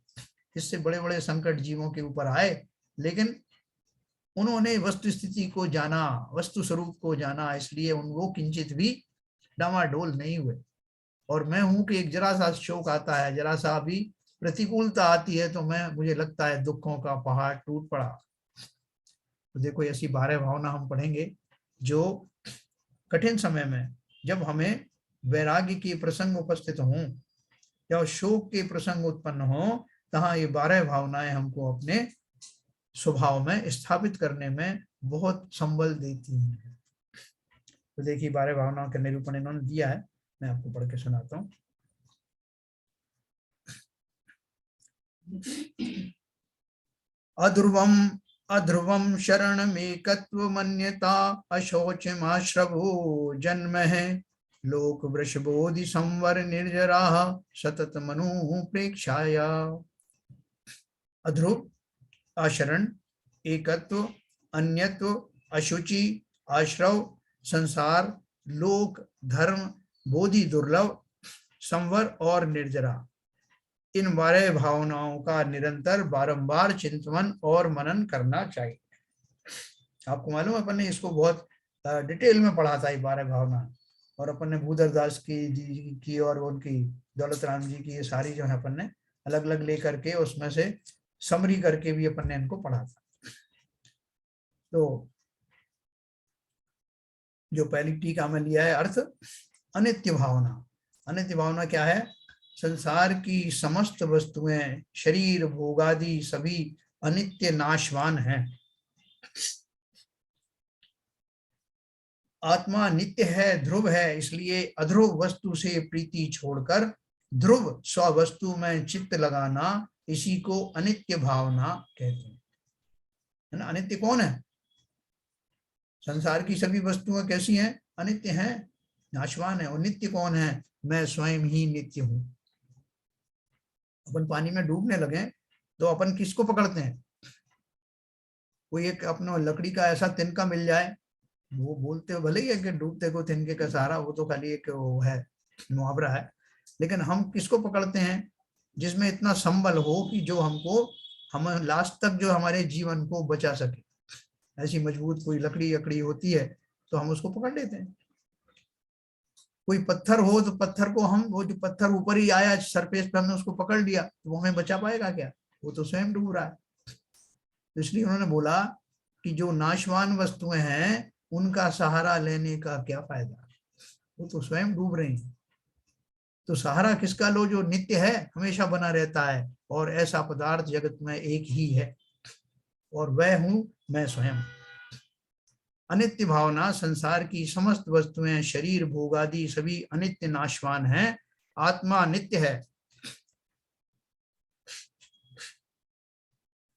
[SPEAKER 1] इससे बड़े बड़े संकट जीवों के ऊपर आए, लेकिन उन्होंने वस्तु स्थिति को जाना, वस्तु स्वरूप को जाना, इसलिए उनको किंचित भी डामाडोल नहीं हुए। और मैं हूं कि एक जरा सा शोक आता है, जरा सा भी प्रतिकूलता आती है, तो मुझे लगता है दुखों का पहाड़ टूट पड़ा। तो देखो ऐसी 12 भावना हम पढ़ेंगे, जो कठिन समय में जब हमें वैराग्य के प्रसंग उपस्थित हों या शोक के प्रसंग उत्पन्न हो, तहाँ ये 12 भावनाएं हमको अपने स्वभाव में स्थापित करने में बहुत संबल देती हैं। तो देखिए 12 भावनाओं का निरूपण इन्होंने दिया है, मैं आपको पढ़ के सुनाता हूँ। अध्रुवम अध्रुवम शरणमेकत्व मन्यता, अशोचमाश्रभो जन्म है, लोक वृषबोधि संवर निर्जरा, सतत मनु प्रेक्षाया। अध्रुव, आशरण, एकत्व, अन्यत्व, अशुचि, आश्रव, संसार, लोक, धर्म, बोधि दुर्लभ, संवर और निर्जरा, इन 12 भावनाओं का निरंतर बारंबार चिंतन और मनन करना चाहिए। आपको मालूम है अपन ने इसको बहुत डिटेल में पढ़ा था, 12 भावना, और अपन ने भूधर दास की और उनकी दौलत राम जी की, ये सारी जो है अपन ने अलग अलग लेकर के उसमें से समरी करके भी अपन ने इनको पढ़ा था। तो जो पहली टीका में लिया है अर्थ, अनित्य भावना। अनित्य भावना क्या है? संसार की समस्त वस्तुएं, शरीर, भोगादि सभी अनित्य नाशवान हैं। आत्मा नित्य है, ध्रुव है, इसलिए अध्रुव वस्तु से प्रीति छोड़कर ध्रुव स्ववस्तु में चित्त लगाना, इसी को अनित्य भावना कहते हैं। है ना? अनित्य कौन है? संसार की सभी वस्तुएं कैसी हैं? अनित्य हैं, नाशवान है। और नित्य कौन है? मैं स्वयं ही नित्य हूं। अपन पानी में डूबने लगे तो अपन किसको पकड़ते हैं? कोई एक अपना लकड़ी का ऐसा तिनका मिल जाए, वो बोलते हो भले ही है कि डूबते को तिनके का सहारा, वो तो खाली एक वो है, मुहावरा है। लेकिन हम किसको पकड़ते हैं? जिसमें इतना संबल हो कि जो हमको, हम लास्ट तक जो हमारे जीवन को बचा सके। ऐसी मजबूत कोई लकड़ी अकड़ी होती है तो हम उसको पकड़ लेते हैं। कोई पत्थर हो तो पत्थर को हम, वो जो पत्थर ऊपर ही आया सरफेस पे, हमने उसको पकड़ लिया तो वो हमें बचा पाएगा क्या? वो तो स्वयं डूब रहा है। तो इसलिए उन्होंने बोला कि जो नाशवान वस्तुएं हैं उनका सहारा लेने का क्या फायदा, वो तो स्वयं डूब रही हैं। तो सहारा किसका लो? जो नित्य है, हमेशा बना रहता है, और ऐसा पदार्थ जगत में एक ही है, और वह हूं मैं स्वयं। अनित्य भावना, संसार की समस्त वस्तुएं, शरीर, भोगादि सभी अनित्य नाशवान हैं, आत्मा नित्य है,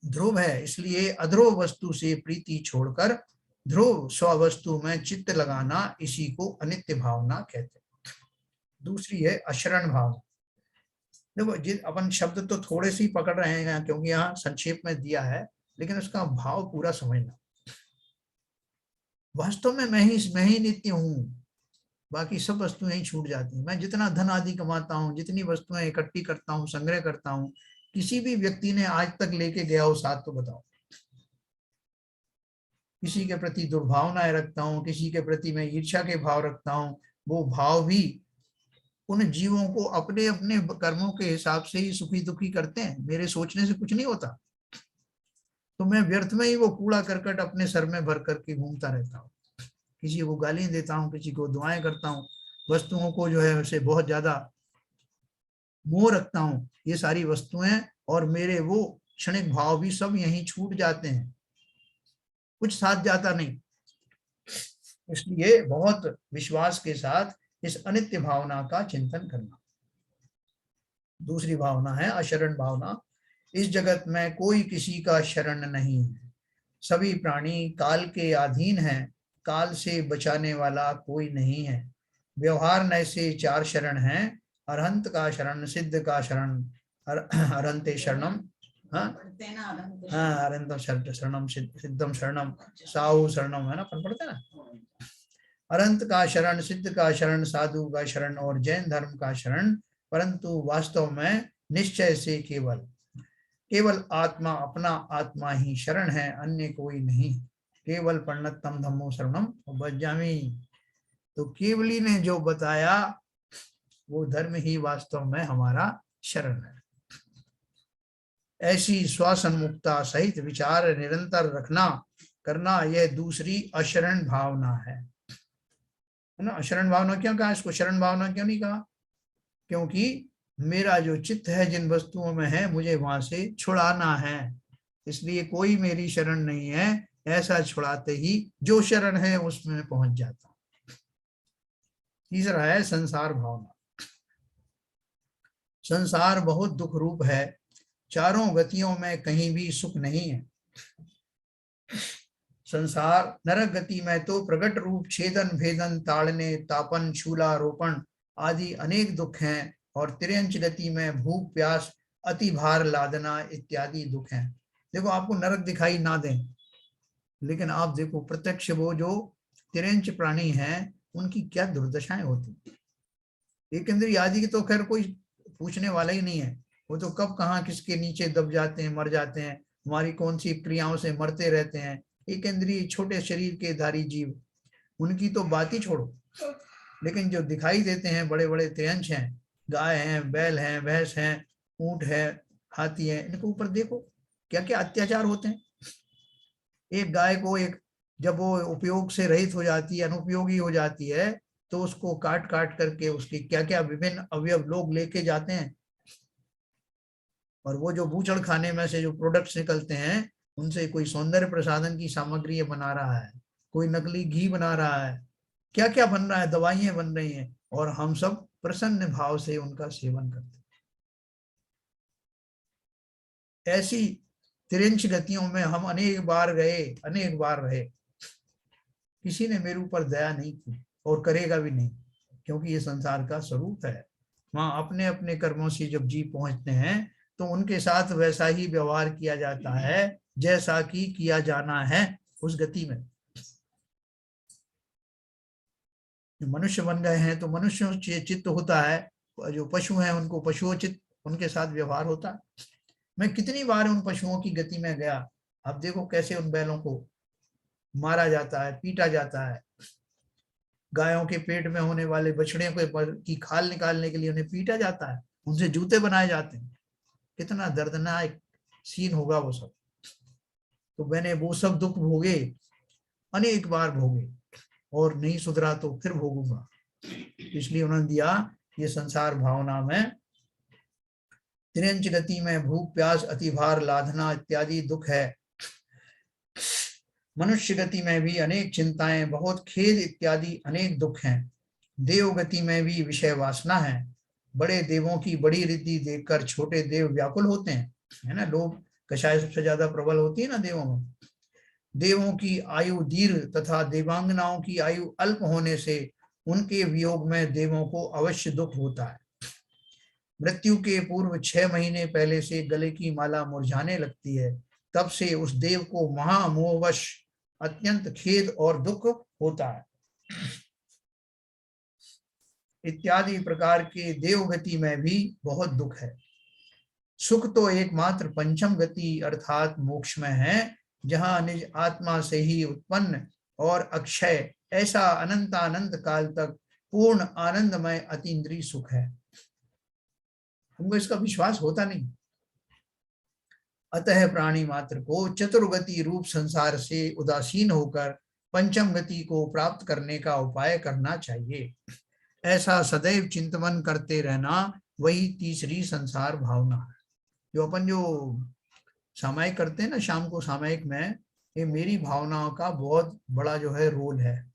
[SPEAKER 1] ध्रुव है, इसलिए अध्रुव वस्तु से प्रीति छोड़कर ध्रुव स्ववस्तु में चित्त लगाना, इसी को अनित्य भावना कहते हैं। दूसरी है अशरण भाव। देखो अपन शब्द तो थोड़े से ही पकड़ रहे हैं क्योंकि यहाँ संक्षेप में दिया है, लेकिन उसका भाव पूरा समझना। वास्तव में मैं ही नित्य हूँ, बाकी सब वस्तुएं ही छूट जाती हैं। मैं जितना धन आदि कमाता हूँ, जितनी वस्तुएं इकट्ठी करता हूँ, संग्रह करता हूँ, किसी भी व्यक्ति ने आज तक लेके गया हो साथ तो बताओ। किसी के प्रति दुर्भावनाएं रखता हूँ, किसी के प्रति मैं ईर्ष्या के भाव रखता हूँ, वो भाव भी उन जीवों को अपने अपने कर्मों के हिसाब से ही सुखी दुखी करते हैं। मेरे सोचने से कुछ नहीं होता, तो मैं व्यर्थ में ही वो कूड़ा करकट अपने सर में भर करके घूमता रहता हूँ। किसी को गाली देता हूँ, किसी को दुआएं करता हूँ, वस्तुओं को जो है उसे बहुत ज्यादा मोह रखता हूँ। ये सारी वस्तुएं और मेरे वो क्षणिक भाव भी सब यहीं छूट जाते हैं, कुछ साथ जाता नहीं। इसलिए बहुत विश्वास के साथ इस अनित्य भावना का चिंतन करना। दूसरी भावना है अशरण भावना। इस जगत में कोई किसी का शरण नहीं है, सभी प्राणी काल के अधीन हैं, काल से बचाने वाला कोई नहीं है। व्यवहार न से चार शरण हैं, अरहंत का शरण, सिद्ध का शरण, अरहंते शरणम, हाँ अरहंतम शरणम, सिद्धम शरणम, साहु शरणम, है ना, पढ़ते ना। अरंत का शरण, सिद्ध का शरण, साधु का शरण और जैन धर्म का शरण, परंतु वास्तव में निश्चय से केवल केवल आत्मा, अपना आत्मा ही शरण है, अन्य कोई नहीं। केवल पंडितम धम्मो शरणम बज्जामी। तो केवली ने जो बताया वो धर्म ही वास्तव में हमारा शरण है। ऐसी स्वासन्मुक्ता सहित विचार निरंतर रखना करना, यह दूसरी अशरण भावना है ना। अशरण भावना क्यों कहा इसको, शरण भावना क्यों नहीं कहा? क्योंकि मेरा जो चित्त है जिन वस्तुओं में है, मुझे वहां से छुड़ाना है, इसलिए कोई मेरी शरण नहीं है। ऐसा छुड़ाते ही जो शरण है उसमें पहुंच जाता हूं। तीसरा है संसार भावना। संसार बहुत दुख रूप है, चारों गतियों में कहीं भी सुख नहीं है। संसार नरक गति में तो प्रकट रूप छेदन, भेदन, ताड़ने, तापन, शूलारोपण आदि अनेक दुख हैं, और तिर्यंच गति में भूख प्यास, अति भार लादना इत्यादि दुख हैं। देखो आपको नरक दिखाई ना दें, लेकिन आप देखो प्रत्यक्ष वो जो तिर्यंच प्राणी हैं उनकी क्या दुर्दशाएं होती। एक इंद्रिय आदि की तो खैर कोई पूछने वाला ही नहीं है, वो तो कब कहाँ किसके नीचे दब जाते हैं, मर जाते हैं, हमारी कौन सी क्रियाओं से मरते रहते हैं। एक इंद्रिय छोटे शरीर के धारी जीव, उनकी तो बात ही छोड़ो। लेकिन जो दिखाई देते हैं बड़े बड़े तिर्यंच हैं, गाय हैं, बैल हैं, भैंस हैं, ऊंट है, हाथी है, इनके ऊपर देखो क्या क्या अत्याचार होते हैं। एक गाय को एक जब वो उपयोग से रहित हो जाती है, अनुपयोगी हो जाती है, तो उसको काट काट करके उसकी क्या क्या विभिन्न अवयव लोग लेके जाते हैं, और वो जो बूचड़ खाने में से जो प्रोडक्ट्स निकलते हैं उनसे कोई सौंदर्य प्रसाधन की सामग्री बना रहा है, कोई नकली घी बना रहा है, क्या क्या बन रहा है, दवाइयां बन रही हैं, और हम सब प्रसन्न भाव से उनका सेवन करते हैं। ऐसी तिरंच गतियों में हम अनेक बार गए, अनेक बार रहे, किसी ने मेरे ऊपर दया नहीं की और करेगा भी नहीं, क्योंकि ये संसार का स्वरूप है। वहां अपने अपने कर्मों से जब जीव पहुंचते हैं तो उनके साथ वैसा ही व्यवहार किया जाता है जैसा कि किया जाना है उस गति में। मनुष्य बन गए हैं तो मनुष्य चित्त होता है, जो पशु हैं उनको पशुओं चित्त, उनके साथ व्यवहार होता है। मैं कितनी बार उन पशुओं की गति में गया, अब देखो कैसे उन बैलों को मारा जाता है, पीटा जाता है, गायों के पेट में होने वाले बछड़े की खाल निकालने के लिए उन्हें पीटा जाता है, उनसे जूते बनाए जाते हैं। कितना दर्दनाक सीन होगा वो सब। तो मैंने वो सब दुख भोगे, अनेक बार भोगे, और नहीं सुधरा तो फिर भोगूंगा। इसलिए उन्होंने दिया ये संसार भावना में तिरंच गति में भूख प्यास अति भार लादना इत्यादि दुख है। मनुष्य गति में भी अनेक चिंताएं, बहुत खेद इत्यादि अनेक दुख हैं। देव गति में भी विषय वासना है। बड़े देवों की बड़ी रिद्धि देखकर छोटे देव व्याकुल होते हैं, है ना। लोभ कषाय सबसे ज्यादा प्रबल होती है ना देवों में। देवों की आयु दीर्घ तथा देवांगनाओं की आयु अल्प होने से उनके वियोग में देवों को अवश्य दुख होता है। मृत्यु के पूर्व 6 महीने पहले से गले की माला मुरझाने लगती है, तब से उस देव को महामोहवश अत्यंत खेद और दुख होता है। इत्यादि प्रकार के देवगति में भी बहुत दुख है। सुख तो एकमात्र पंचम गति अर्थात मोक्ष में है, जहां निज आत्मा से ही उत्पन्न और अक्षय ऐसा अनंतानंत काल तक पूर्ण आनंदमय अतीन्द्रिय सुख है। हमको इसका विश्वास होता नहीं। अतः प्राणी मात्र को चतुर्गति रूप संसार से उदासीन होकर पंचम गति को प्राप्त करने का उपाय करना चाहिए। ऐसा सदैव चिंतन करते रहना, वही तीसरी संसार भावना है। जो अपन जो सामायिक करते हैं ना शाम को, सामायिक में ये मेरी भावनाओं का बहुत बड़ा जो है रोल है।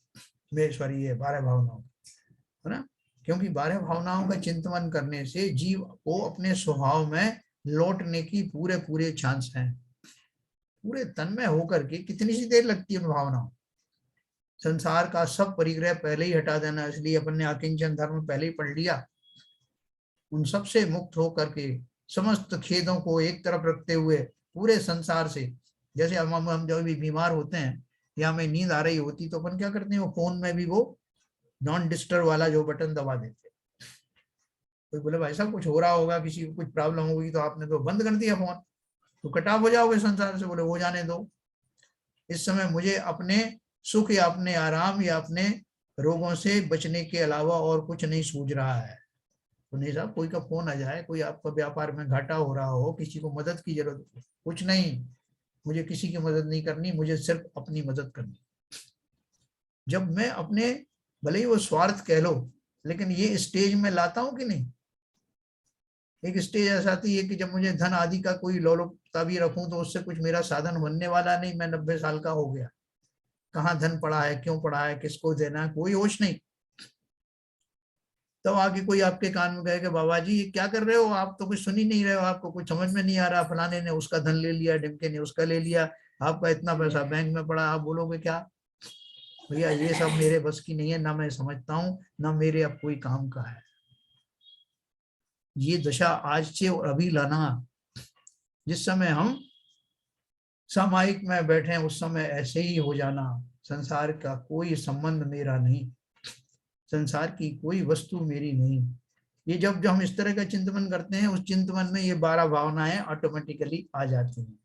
[SPEAKER 1] सॉरी, ये 12 भावनाओं है ना, क्योंकि 12 भावनाओं का चिंतन करने से जीव को अपने स्वभाव में लौटने की पूरे पूरे चांस हैं। पूरे तन में होकर के कितनी सी देर लगती है उन भावनाओं। संसार का सब परिग्रह पहले ही हटा देना, इसलिए अपन ने अकिंचन धर्म पहले ही पढ़ लिया। उन सब से मुक्त होकर के समस्त खेदों को एक तरफ रखते हुए पूरे संसार से, जैसे हम जब भी बीमार होते हैं या हमें नींद आ रही होती तो अपन क्या करते हैं, वो फोन में भी वो नॉन डिस्टर्ब वाला जो बटन दबा देते। कोई बोले भाई साहब कुछ हो रहा होगा, किसी को कुछ प्रॉब्लम होगी, तो आपने तो बंद कर दिया फोन, तो कट ऑफ हो जाओगे संसार से। बोले वो जाने दो, इस समय मुझे अपने सुख या अपने आराम या अपने रोगों से बचने के अलावा और कुछ नहीं सूझ रहा है। तो नहीं साहब, कोई का फोन आ जाए, कोई आपका व्यापार में घाटा हो रहा हो, किसी को मदद की जरूरत हो, कुछ नहीं, मुझे किसी की मदद नहीं करनी, मुझे सिर्फ अपनी मदद करनी। जब मैं अपने, भले ही वो स्वार्थ कह लो, लेकिन ये स्टेज में लाता हूं कि नहीं। एक स्टेज ऐसा आती है कि जब मुझे धन आदि का कोई लोलुपता भी रखूं तो उससे कुछ मेरा साधन बनने वाला नहीं। मैं 90 साल का हो गया, कहाँ धन पड़ा है, क्यों पड़ा है, किसको देना है, कोई होश नहीं। तब आके कोई आपके कान में कहे कि बाबा जी ये क्या कर रहे हो, आप तो कुछ सुन ही नहीं रहे हो, आपको कुछ समझ में नहीं आ रहा, फलाने ने उसका धन ले लिया, ढिमके ने उसका ले लिया, आपका इतना पैसा बैंक में पड़ा, आप बोलोगे क्या? भैया ये सब मेरे बस की नहीं है, ना मैं समझता हूँ, ना मेरे अब कोई काम का है। ये दशा आज से और अभी लाना। जिस समय हम सामायिक में बैठे उस समय ऐसे ही हो जाना। संसार का कोई संबंध मेरा नहीं, संसार की कोई वस्तु मेरी नहीं। ये जब हम इस तरह का चिंतन करते हैं, उस चिंतन में ये 12 भावनाएं ऑटोमेटिकली आ जाती हैं।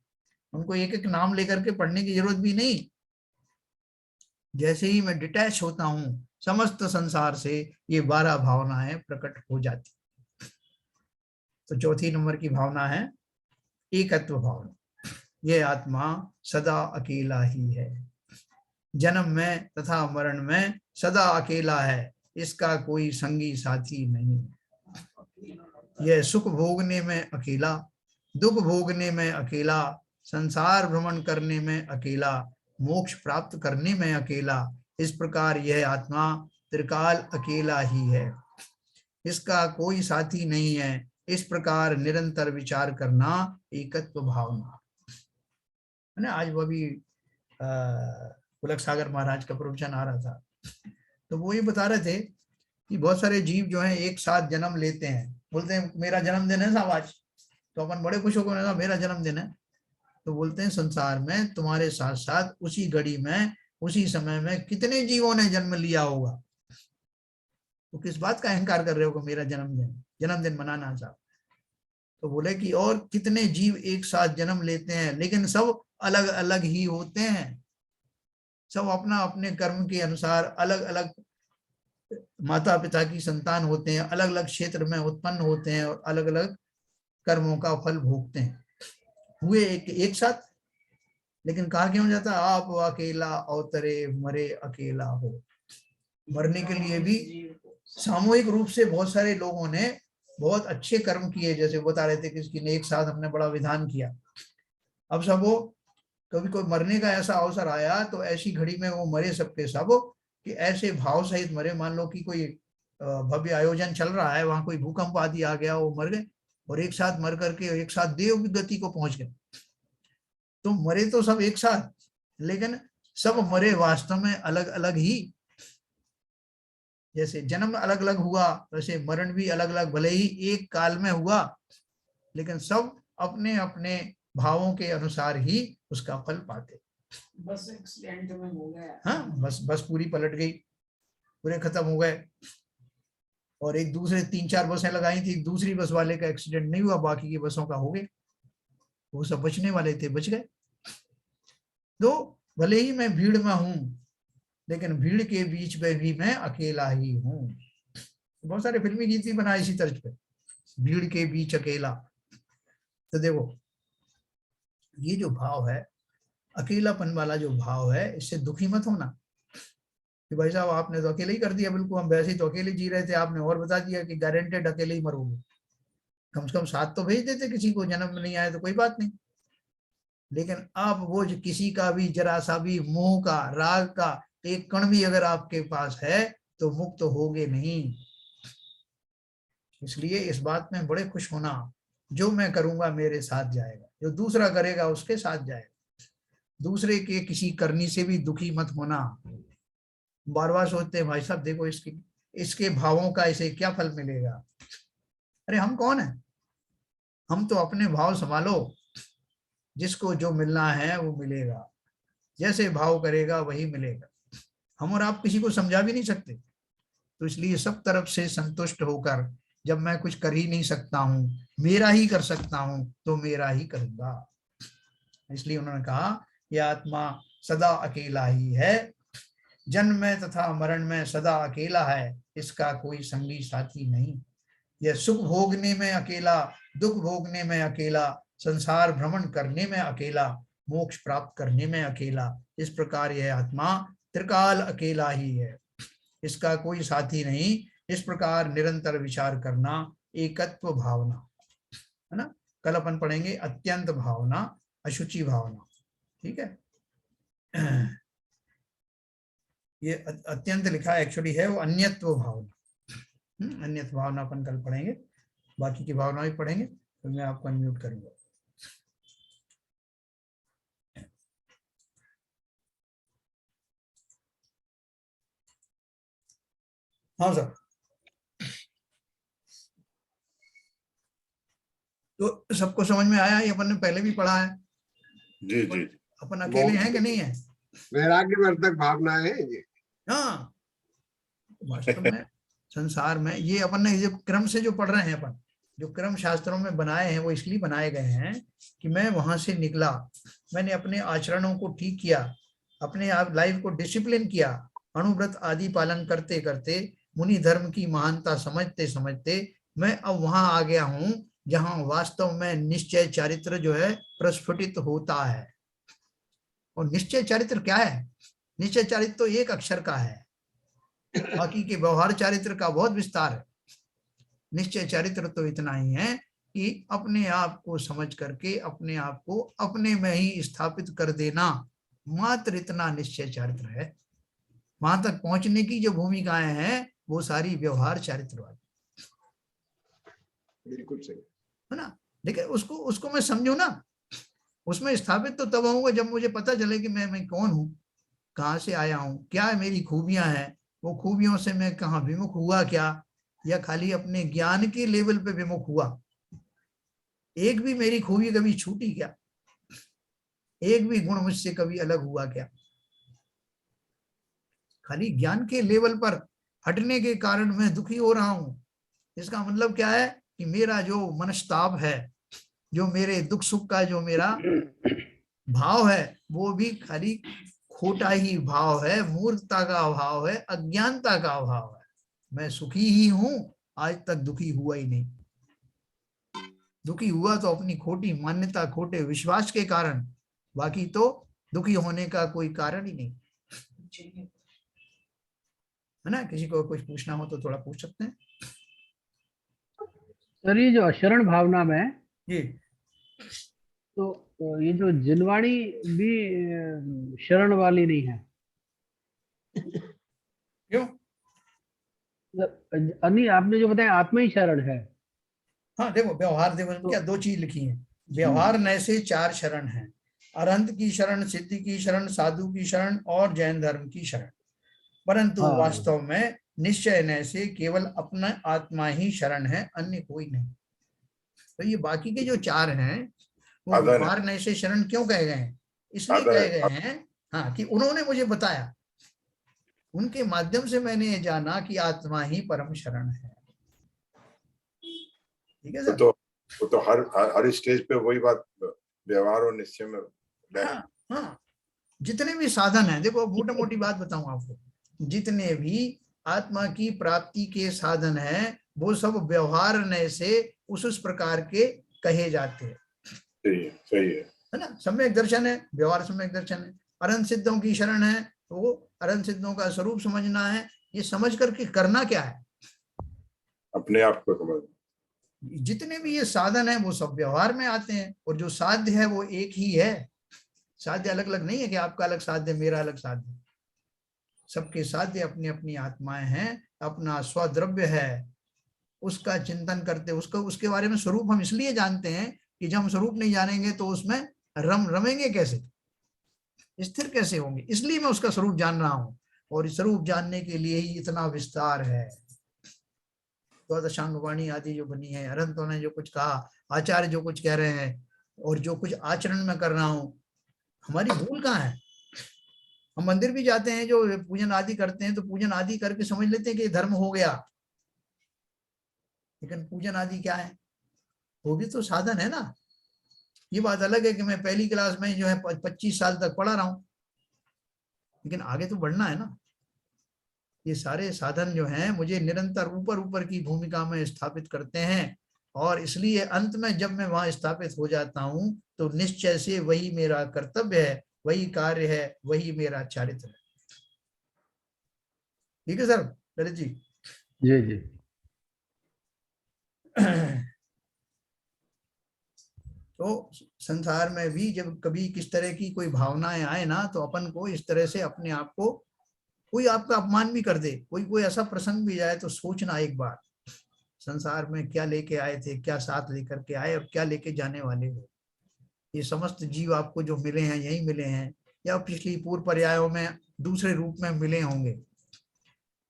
[SPEAKER 1] उनको एक एक नाम लेकर के पढ़ने की जरूरत भी नहीं। जैसे ही मैं डिटैच होता हूं समस्त संसार से, ये 12 भावनाएं प्रकट हो जाती। तो चौथी नंबर की भावना है एकत्व भावना। यह आत्मा सदा अकेला ही है, जन्म में तथा मरण में सदा अकेला है, इसका कोई संगी साथी नहीं। यह सुख भोगने में अकेला, दुख भोगने में अकेला, संसार भ्रमण करने में अकेला, मोक्ष प्राप्त करने में अकेला, इस प्रकार यह आत्मा त्रिकाल अकेला ही है, इसका कोई साथी नहीं है। इस प्रकार निरंतर विचार करना एकत्व भावना है ना। आज वो भी पुलक सागर महाराज का प्रवचन आ रहा था, तो वो ये बता रहे थे कि बहुत सारे जीव जो हैं एक साथ जन्म लेते हैं, बोलते हैं मेरा जन्मदिन है साहब आज, तो अपन बड़े खुश होकर मेरा जन्मदिन है, तो बोलते हैं संसार में तुम्हारे साथ साथ उसी घड़ी में उसी समय में कितने जीवों ने जन्म लिया होगा, तो किस बात का अहंकार कर रहे हो कि मेरा जन्मदिन मनाना साहब। तो बोले कि और कितने जीव एक साथ जन्म लेते हैं, लेकिन सब अलग अलग ही होते हैं, सब अपना अपने कर्म के अनुसार अलग अलग माता पिता की संतान होते हैं, अलग अलग क्षेत्र में उत्पन्न होते हैं और अलग अलग कर्मों का फल भोगते हैं, हुए एक साथ। लेकिन कहा क्यों जाता, आप अकेला अवतरे मरे अकेला हो। मरने के लिए भी सामूहिक रूप से बहुत सारे लोगों ने बहुत अच्छे कर्म किए, जैसे बता रहे थे किसी ने एक साथ हमने बड़ा विधान किया। अब सब वो कभी कोई मरने का ऐसा अवसर आया तो ऐसी घड़ी में वो मरे सबके सब कि ऐसे भाव सहित मरे। मान लो कि कोई भव्य आयोजन चल रहा है, वहां कोई भूकंप आदि आ गया, वो मर गए और एक साथ मर करके एक साथ देव गति को पहुंच गए। तो मरे तो सब एक साथ, लेकिन सब मरे वास्तव में अलग अलग ही। जैसे जन्म अलग अलग हुआ वैसे मरण भी अलग अलग, भले ही एक काल में हुआ लेकिन सब अपने अपने भावों के अनुसार ही उसका फल पाते।
[SPEAKER 2] बस एक्सीडेंट में हो गया।
[SPEAKER 1] हाँ, बस पूरी पलट गई, पूरे खत्म हो गए, और एक दूसरे 3-4 बसें लगाई थी, दूसरी बस वाले का एक्सीडेंट नहीं हुआ, बाकी की बसों का हो गया, वो सब बचने वाले थे बच गए। तो भले ही मैं भीड़ में हूं लेकिन भीड़ के बीच में भी मैं अकेला ही हूं। बहुत सारे फिल्मी गीत भी बनाए इसी तर्ज पे, भीड़ के बीच अकेला। तो देखो ये जो भाव है, अकेलापन वाला जो भाव है, इससे दुखी मत होना कि भाई साहब आपने तो अकेले ही कर दिया, बिल्कुल हम वैसे ही तो अकेले जी रहे थे, आपने और बता दिया कि गारंटेड अकेले ही मरोगे। कम से कम साथ तो भेज देते, किसी को जन्म नहीं आया तो कोई बात नहीं। लेकिन अब वो जो किसी का भी जरा सा भी मोह का, राग का एक कण भी अगर आपके पास है तो मुक्त होगे नहीं। इसलिए इस बात में बड़े खुश होना, जो मैं करूंगा मेरे साथ जाएगा, जो दूसरा करेगा उसके साथ जाएगा। दूसरे के किसी करनी से भी दुखी मत होना। बार बार सोचते हैं भाई साहब देखो इसके भावों का इसे क्या फल मिलेगा। अरे हम कौन है, हम तो अपने भाव संभालो, जिसको जो मिलना है वो मिलेगा, जैसे भाव करेगा वही मिलेगा। हम और आप किसी को समझा भी नहीं सकते, तो इसलिए सब तरफ से संतुष्ट होकर, जब मैं कुछ कर ही नहीं सकता हूं, मेरा ही कर सकता हूं तो मेरा ही करूंगा। इसलिए उन्होंने कहा यह आत्मा सदा अकेला ही है, जन्म में तथा मरण में सदा अकेला है, इसका कोई संगी साथी नहीं। यह सुख भोगने में अकेला, दुख भोगने में अकेला, संसार भ्रमण करने में अकेला, मोक्ष प्राप्त करने में अकेला, इस प्रकार यह आत्मा त्रिकाल अकेला ही है, इसका कोई साथी नहीं। इस प्रकार निरंतर विचार करना, एकत्व भावना, है ना। कल अपन पढ़ेंगे अत्यंत भावना, अशुचि भावना, ठीक है। ये अत्यंत लिखा एक्चुअली है वो अन्यत्व भावना, अन्यत्व भावना अपन कल पढ़ेंगे, बाकी की भावना भी पढ़ेंगे। तो मैं आपको अनम्यूट करूंगा। हाँ सर, तो सबको समझ में आया, ये अपन ने पहले भी पढ़ा है।
[SPEAKER 3] जी जी,
[SPEAKER 1] अपन अकेले हैं कि नहीं है?
[SPEAKER 3] वैराग्यवर्धक भावना है ये।
[SPEAKER 1] हाँ, वास्तव में संसार में ये अपन ने जो क्रम से जो पढ़ रहे हैं, अपन जो क्रम शास्त्रों में बनाए हैं वो इसलिए बनाए गए हैं कि मैं वहां से निकला, मैंने अपने आचरणों को ठीक किया, अपने आप लाइफ को डिसिप्लिन किया, अणुव्रत आदि पालन करते करते, मुनि धर्म की महानता समझते समझते मैं अब वहां आ गया हूं जहां वास्तव में निश्चय चारित्र जो है प्रस्फुटित होता है। और निश्चय चारित्र क्या है? निश्चय चारित्र तो एक अक्षर का है, बाकी के व्यवहार चारित्र का बहुत विस्तार है। निश्चय चारित्र तो इतना ही है कि अपने आप को समझ करके अपने आप को अपने में ही स्थापित कर देना, मात्र इतना निश्चय चारित्र है। वहां तक पहुंचने की जो भूमिकाएं हैं वो सारी व्यवहार चारित्र वाली,
[SPEAKER 3] बिल्कुल सही
[SPEAKER 1] है ना। लेकिन उसको उसको मैं समझू ना, उसमें स्थापित तो तब होऊंगा जब मुझे पता चले कि मैं कौन हूँ, कहाँ से आया हूँ, क्या मेरी खूबियां हैं, वो खूबियों से मैं कहाँ विमुख हुआ क्या, या खाली अपने ज्ञान के लेवल पे विमुख हुआ। एक भी मेरी खूबी कभी छूटी क्या, एक भी गुण मुझसे कभी अलग हुआ क्या? खाली ज्ञान के लेवल पर हटने के कारण मैं दुखी हो रहा हूं, इसका मतलब क्या है कि मेरा जो मनस्ताप है, जो मेरे दुख सुख का जो मेरा भाव है, वो भी खाली खोटा ही भाव है, मूर्खता का भाव है, अज्ञानता का भाव है। मैं सुखी ही हूं, आज तक दुखी हुआ ही नहीं। दुखी हुआ तो अपनी खोटी मान्यता, खोटे विश्वास के कारण, बाकी तो दुखी होने का कोई कारण ही नहीं, है ना। किसी को कुछ पूछना हो तो थोड़ा पूछ सकते हैं।
[SPEAKER 4] सर ये जो अशरण भावना में
[SPEAKER 1] जी,
[SPEAKER 4] तो ये जो जिनवाणी भी शरण वाली नहीं है
[SPEAKER 1] क्यों?
[SPEAKER 4] अन्य आपने जो बताया आत्मा ही शरण है।
[SPEAKER 1] हाँ देखो, व्यवहार देखो क्या दो चीज लिखी है, व्यवहार नए से 4 शरण हैं, अरहंत की शरण, सिद्धि की शरण, साधु की शरण और जैन धर्म की शरण। परंतु
[SPEAKER 4] हाँ
[SPEAKER 1] वास्तव में निश्चय से केवल अपना आत्मा ही शरण है, अन्य कोई नहीं। तो ये बाकी के जो चार हैं वो
[SPEAKER 3] साधन है।
[SPEAKER 1] व्यवहार नय से शरण क्यों कहे गए हैं? इसलिए
[SPEAKER 3] साधन
[SPEAKER 1] कहे
[SPEAKER 3] है।
[SPEAKER 1] गए हैं हाँ कि उन्होंने मुझे बताया, उनके माध्यम से मैंने ये जाना कि आत्मा ही परम शरण है। ठीक है
[SPEAKER 3] वो
[SPEAKER 1] सर?
[SPEAKER 3] तो हर स्टेज पे वही बात व्यवहार और निश्चय में
[SPEAKER 1] हाँ हाँ, जितने भी साधन हैं, देखो मोटी मोटी बात बताऊं आपको, जितने भी आत्मा की प्राप्ति के साधन हैं वो सब व्यवहार नय से उस प्रकार के कहे जाते हैं।
[SPEAKER 3] सही है
[SPEAKER 1] ना? सम्यक दर्शन है, व्यवहार सम्यक दर्शन है। अरहंत सिद्धों की शरण है तो वो अरहंत सिद्धों का स्वरूप समझना है। ये समझ करके करना क्या है?
[SPEAKER 3] अपने आप को समझ।
[SPEAKER 1] जितने भी ये साधन है वो सब व्यवहार में आते हैं, और जो साध्य है वो एक ही है। साध्य अलग अलग नहीं है कि आपका अलग साध्य मेरा अलग साध्य, सबके साध्य अपनी अपनी आत्माएं हैं, अपना स्वद्रव्य है, उसका चिंतन करते, उसको उसके बारे में स्वरूप हम इसलिए जानते हैं कि जब हम स्वरूप नहीं जानेंगे तो उसमें रमेंगे कैसे, स्थिर कैसे होंगे, इसलिए मैं उसका स्वरूप जान रहा हूं। और स्वरूप जानने के लिए ही इतना विस्तार है। द्वादशांग वाणी आदि जो बनी है, अरहंतों ने जो कुछ कहा, आचार्य जो कुछ कह रहे हैं, और जो कुछ आचरण में कर रहा हूं, हमारी भूल कहाँ है? हम मंदिर भी जाते हैं, जो पूजन आदि करते हैं तो पूजन आदि करके समझ लेते हैं कि धर्म हो गया, लेकिन पूजन आदि क्या है? वो भी तो साधन है ना। ये बात अलग है कि मैं पहली क्लास में जो है 25 साल तक पढ़ा रहा हूं, लेकिन आगे तो बढ़ना है ना। ये सारे साधन जो हैं मुझे निरंतर ऊपर ऊपर की भूमिका में स्थापित करते हैं, और इसलिए अंत में जब मैं वहां स्थापित हो जाता हूं तो निश्चय से वही मेरा कर्तव्य है, वही कार्य है, वही मेरा चारित्र है। ठीक है सर ललित जी?
[SPEAKER 4] जी जी।
[SPEAKER 1] तो संसार में भी जब कभी किस तरह की कोई भावनाएं आए ना, तो अपन को इस तरह से अपने आप को, कोई आपका अपमान भी कर दे, कोई ऐसा प्रसंग भी जाए, तो सोचना एक बार, संसार में क्या लेके आए थे, क्या साथ लेकर के आए, और क्या लेके जाने वाले हो। ये समस्त जीव आपको जो मिले हैं यही मिले हैं, या पिछली पूर्व पर्यायों में दूसरे रूप में मिले होंगे।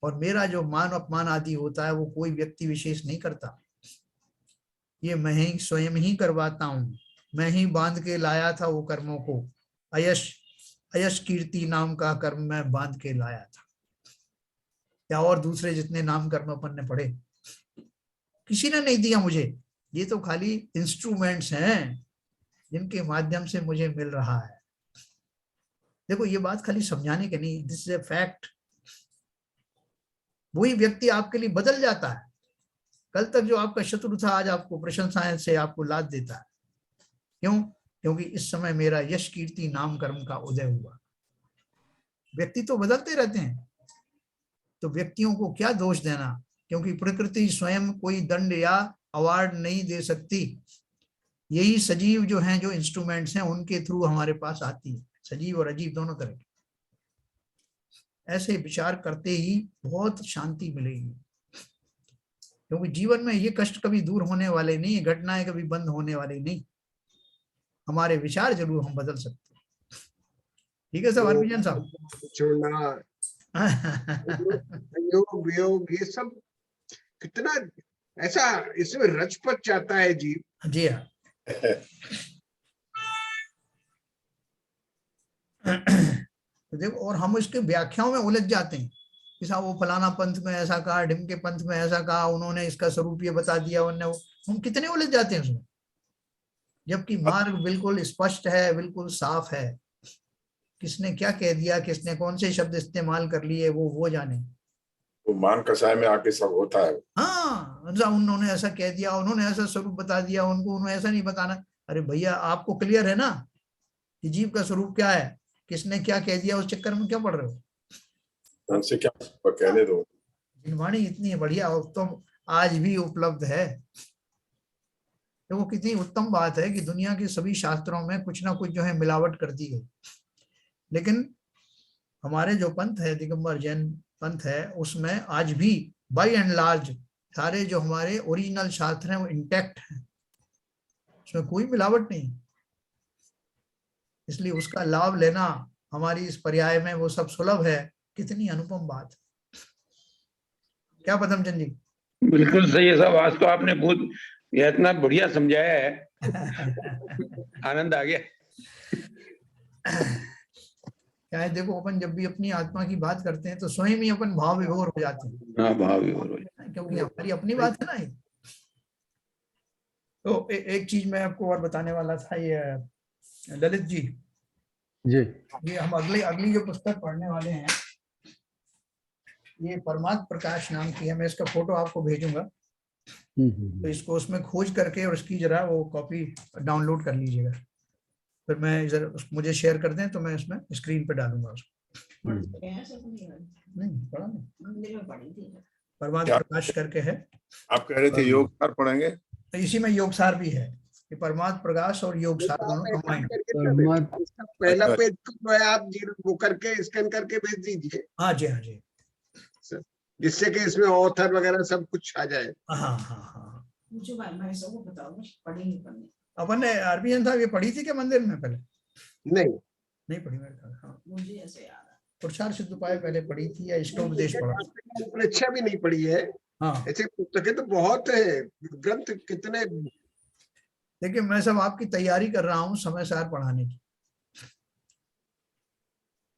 [SPEAKER 1] और मेरा जो मान अपमान आदि होता है वो कोई व्यक्ति विशेष नहीं करता, ये मैं ही स्वयं ही करवाता हूँ। मैं ही बांध के लाया था वो कर्मों को, अयश अयश कीर्ति नाम का कर्म मैं बांध के लाया था। या और दूसरे जितने नाम कर्म अपन ने पढ़े, किसी ने नहीं दिया मुझे, ये तो खाली इंस्ट्रूमेंट्स हैं जिनके माध्यम से मुझे मिल रहा है। देखो ये बात खाली समझाने के नहीं, दिस इज ए फैक्ट। वही व्यक्ति आपके लिए बदल जाता है। कल तक जो आपका शत्रु था आज आपको प्रशंसा से आपको लाद देता है। क्यों? क्योंकि इस समय मेरा यश कीर्ति नाम कर्म का उदय हुआ। व्यक्ति तो बदलते रहते हैं, तो व्यक्तियों को क्या दोष देना, क्योंकि प्रकृति स्वयं कोई दंड या अवार्ड नहीं दे सकती। यही सजीव जो हैं, जो इंस्ट्रूमेंट्स हैं, उनके थ्रू हमारे पास आती है, सजीव और अजीब दोनों तरह के। ऐसे विचार करते ही बहुत शांति मिलेगी, क्योंकि जीवन में ये कष्ट कभी दूर होने वाले नहीं है, घटनाएं कभी बंद होने वाली नहीं। हमारे विचार जरूर हम बदल सकते हैं। ठीक है सब हरभजन साहब?
[SPEAKER 3] छोड़ना, योग वियोग ये सब कितना ऐसा इसमें रचपच जाता है जी।
[SPEAKER 1] जी हाँ। तो देखो, और हम उसके व्याख्याओं में उलझ जाते हैं कि साहब वो फलाना पंथ में ऐसा कहा, ढिमके पंथ में ऐसा कहा, उन्होंने इसका स्वरूप ये बता दिया, उन्होंने, हम कितने उलझ जाते हैं उसमें, जबकि मार्ग बिल्कुल स्पष्ट है, बिल्कुल साफ है। किसने क्या कह दिया, किसने कौन से शब्द इस्तेमाल कर लिए, वो जाने।
[SPEAKER 3] वो मान कसाय में आके सब होता है।
[SPEAKER 1] हाँ, उन्होंने ऐसा कह दिया, उन्होंने ऐसा स्वरूप बता दिया, उनको उन्होंने ऐसा नहीं बताना। अरे भैया आपको क्लियर है ना कि जीव का स्वरूप क्या है, किसने क्या कह दिया, उस चक्कर में क्यों पड़ रहे हो?
[SPEAKER 3] उनसे क्या कहने दो।
[SPEAKER 1] जिनवाणी इतनी बढ़िया उत्तम आज भी उपलब्ध है। तो वो कितनी उत्तम बात है कि दुनिया के सभी शास्त्रों में कुछ ना कुछ जो है मिलावट कर दी गई, लेकिन हमारे जो पंथ है, दिगंबर जैन पंथ है, उसमें आज भी बाय एंड लार्ज सारे जो हमारे ओरिजिनल शास्त्र हैं वो इंटैक्ट हैं, उसमें कोई मिलावट नहीं। इसलिए उसका लाभ लेना हमारी इस पर्याय में वो सब सुलभ है। कितनी अनुपम बात। क्या पदमचंद जी?
[SPEAKER 5] बिल्कुल सही है साहब, आज तो आपने बहुत यह इतना बढ़िया समझाया है, आनंद आ गया।
[SPEAKER 1] क्या है, देखो अपन जब भी अपनी आत्मा की बात करते हैं तो स्वयं ही अपन भाव विभोर हो जाते हैं।
[SPEAKER 5] हाँ, भाव विभोर हो जाए।
[SPEAKER 1] क्योंकि हमारी अपनी बात है ना ये। तो एक चीज मैं आपको और बताने वाला था, ये ललित जी,
[SPEAKER 4] जी।
[SPEAKER 1] ये हम अगली जो पुस्तक पढ़ने वाले हैं, ये परमात्म प्रकाश नाम की है। मैं इसका फोटो आपको भेजूंगा, तो इसको उसमें खोज करके और इसकी जरा वो कॉपी डाउनलोड कर लीजिएगा। फिर मैं जरा मुझे शेयर कर दें तो मैं इसमें स्क्रीन पे डालूंगा उसको। नहीं पढ़ा नहीं,
[SPEAKER 2] मंदिर में पढ़ी थी।
[SPEAKER 1] परमात्म प्रकाश करके है।
[SPEAKER 6] आप कह रहे थे योग सार पढ़ेंगे?
[SPEAKER 1] तो इसी में योग सार भी है, कि परमात्म प्रकाश और योग सार दोनों कंबाइन।
[SPEAKER 3] इसका पहला पेज जो है आप वो करके स्कैन करके भेज दीजिए।
[SPEAKER 1] हाँ जी, हाँ जी,
[SPEAKER 3] जिससे कि इसमें ऑथर वगैरह सब कुछ आ जाए।
[SPEAKER 1] हाँ हाँ हाँ।
[SPEAKER 2] मुझे मैं सबको बताओ, पढ़ी नहीं पढ़ी।
[SPEAKER 1] अपन ने आरबीएन साहब ये पढ़ी थी क्या मंदिर में पहले? नहीं पढ़ी मेरे ख्याल। हाँ,
[SPEAKER 2] मुझे ऐसे याद है।
[SPEAKER 1] पुरुषार्थ सिद्ध उपाय पहले पढ़ी थी या इष्टोपदेश पढ़ा?
[SPEAKER 3] परीक्षा भी नहीं पढ़ी है।
[SPEAKER 1] हाँ,
[SPEAKER 3] ऐसे पुस्तकें तो बहुत है, ग्रंथ कितने।
[SPEAKER 1] देखिए मैं सब आपकी तैयारी कर रहा हूँ समय सार पढ़ाने की।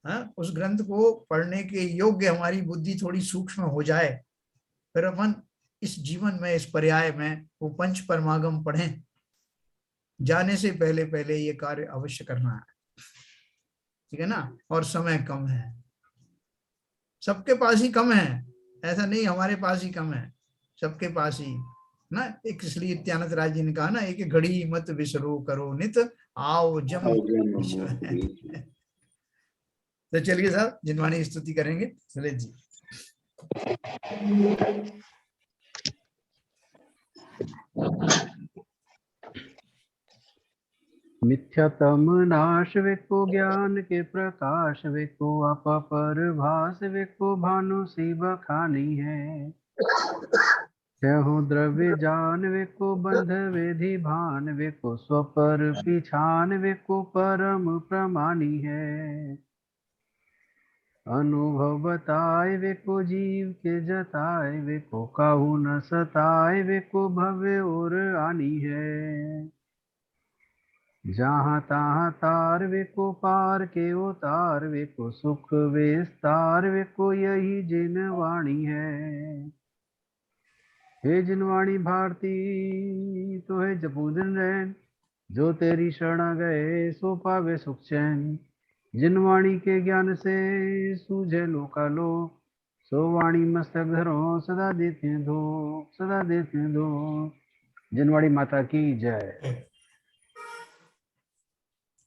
[SPEAKER 1] हाँ, उस ग्रंथ को पढ़ने के योग्य हमारी बुद्धि थोड़ी सूक्ष्म हो जाए, फिर अपन इस जीवन में, इस पर्याय में वो पंच परमागम पढ़ें। जाने से पहले पहले ये कार्य अवश्य करना है, ठीक है ना। और समय कम है, सबके पास ही कम है, ऐसा नहीं हमारे पास ही कम है, सबके पास ही ना। एक इसलिए नित्यानंद राय जी ने कहा ना, एक घड़ी मत विसरो करो नित आओ जम। तो चलिए साहब जिनवाणी स्तुति करेंगे ललित जी।
[SPEAKER 4] मिथ्यातम नाश वेको ज्ञान के प्रकाश वेको आप पर भास वेको भानु सी बखानी है। हो द्रव्य जान वेको बंध वेधि भान वेको स्वपर पिछान वेको परम प्रमाणी है। अनुभव बताए वेको जीव के जताए वेको काहू न सताए वेको भव्य और आनी है। जहाँ तहाँ तार वेको पार के उतार वेको सुख विस्तार वेको यही जिन वाणी है। हे जिनवाणी भारती तो है जपूदन रैन, जो तेरी शरण गए सो पावे सुख चैन। जिनवाणी के ज्ञान से सूझे लोकालोक, सो वाणी मस्तक धरो सदा देते धो, सदा देते धो। जिनवाणी माता की जय।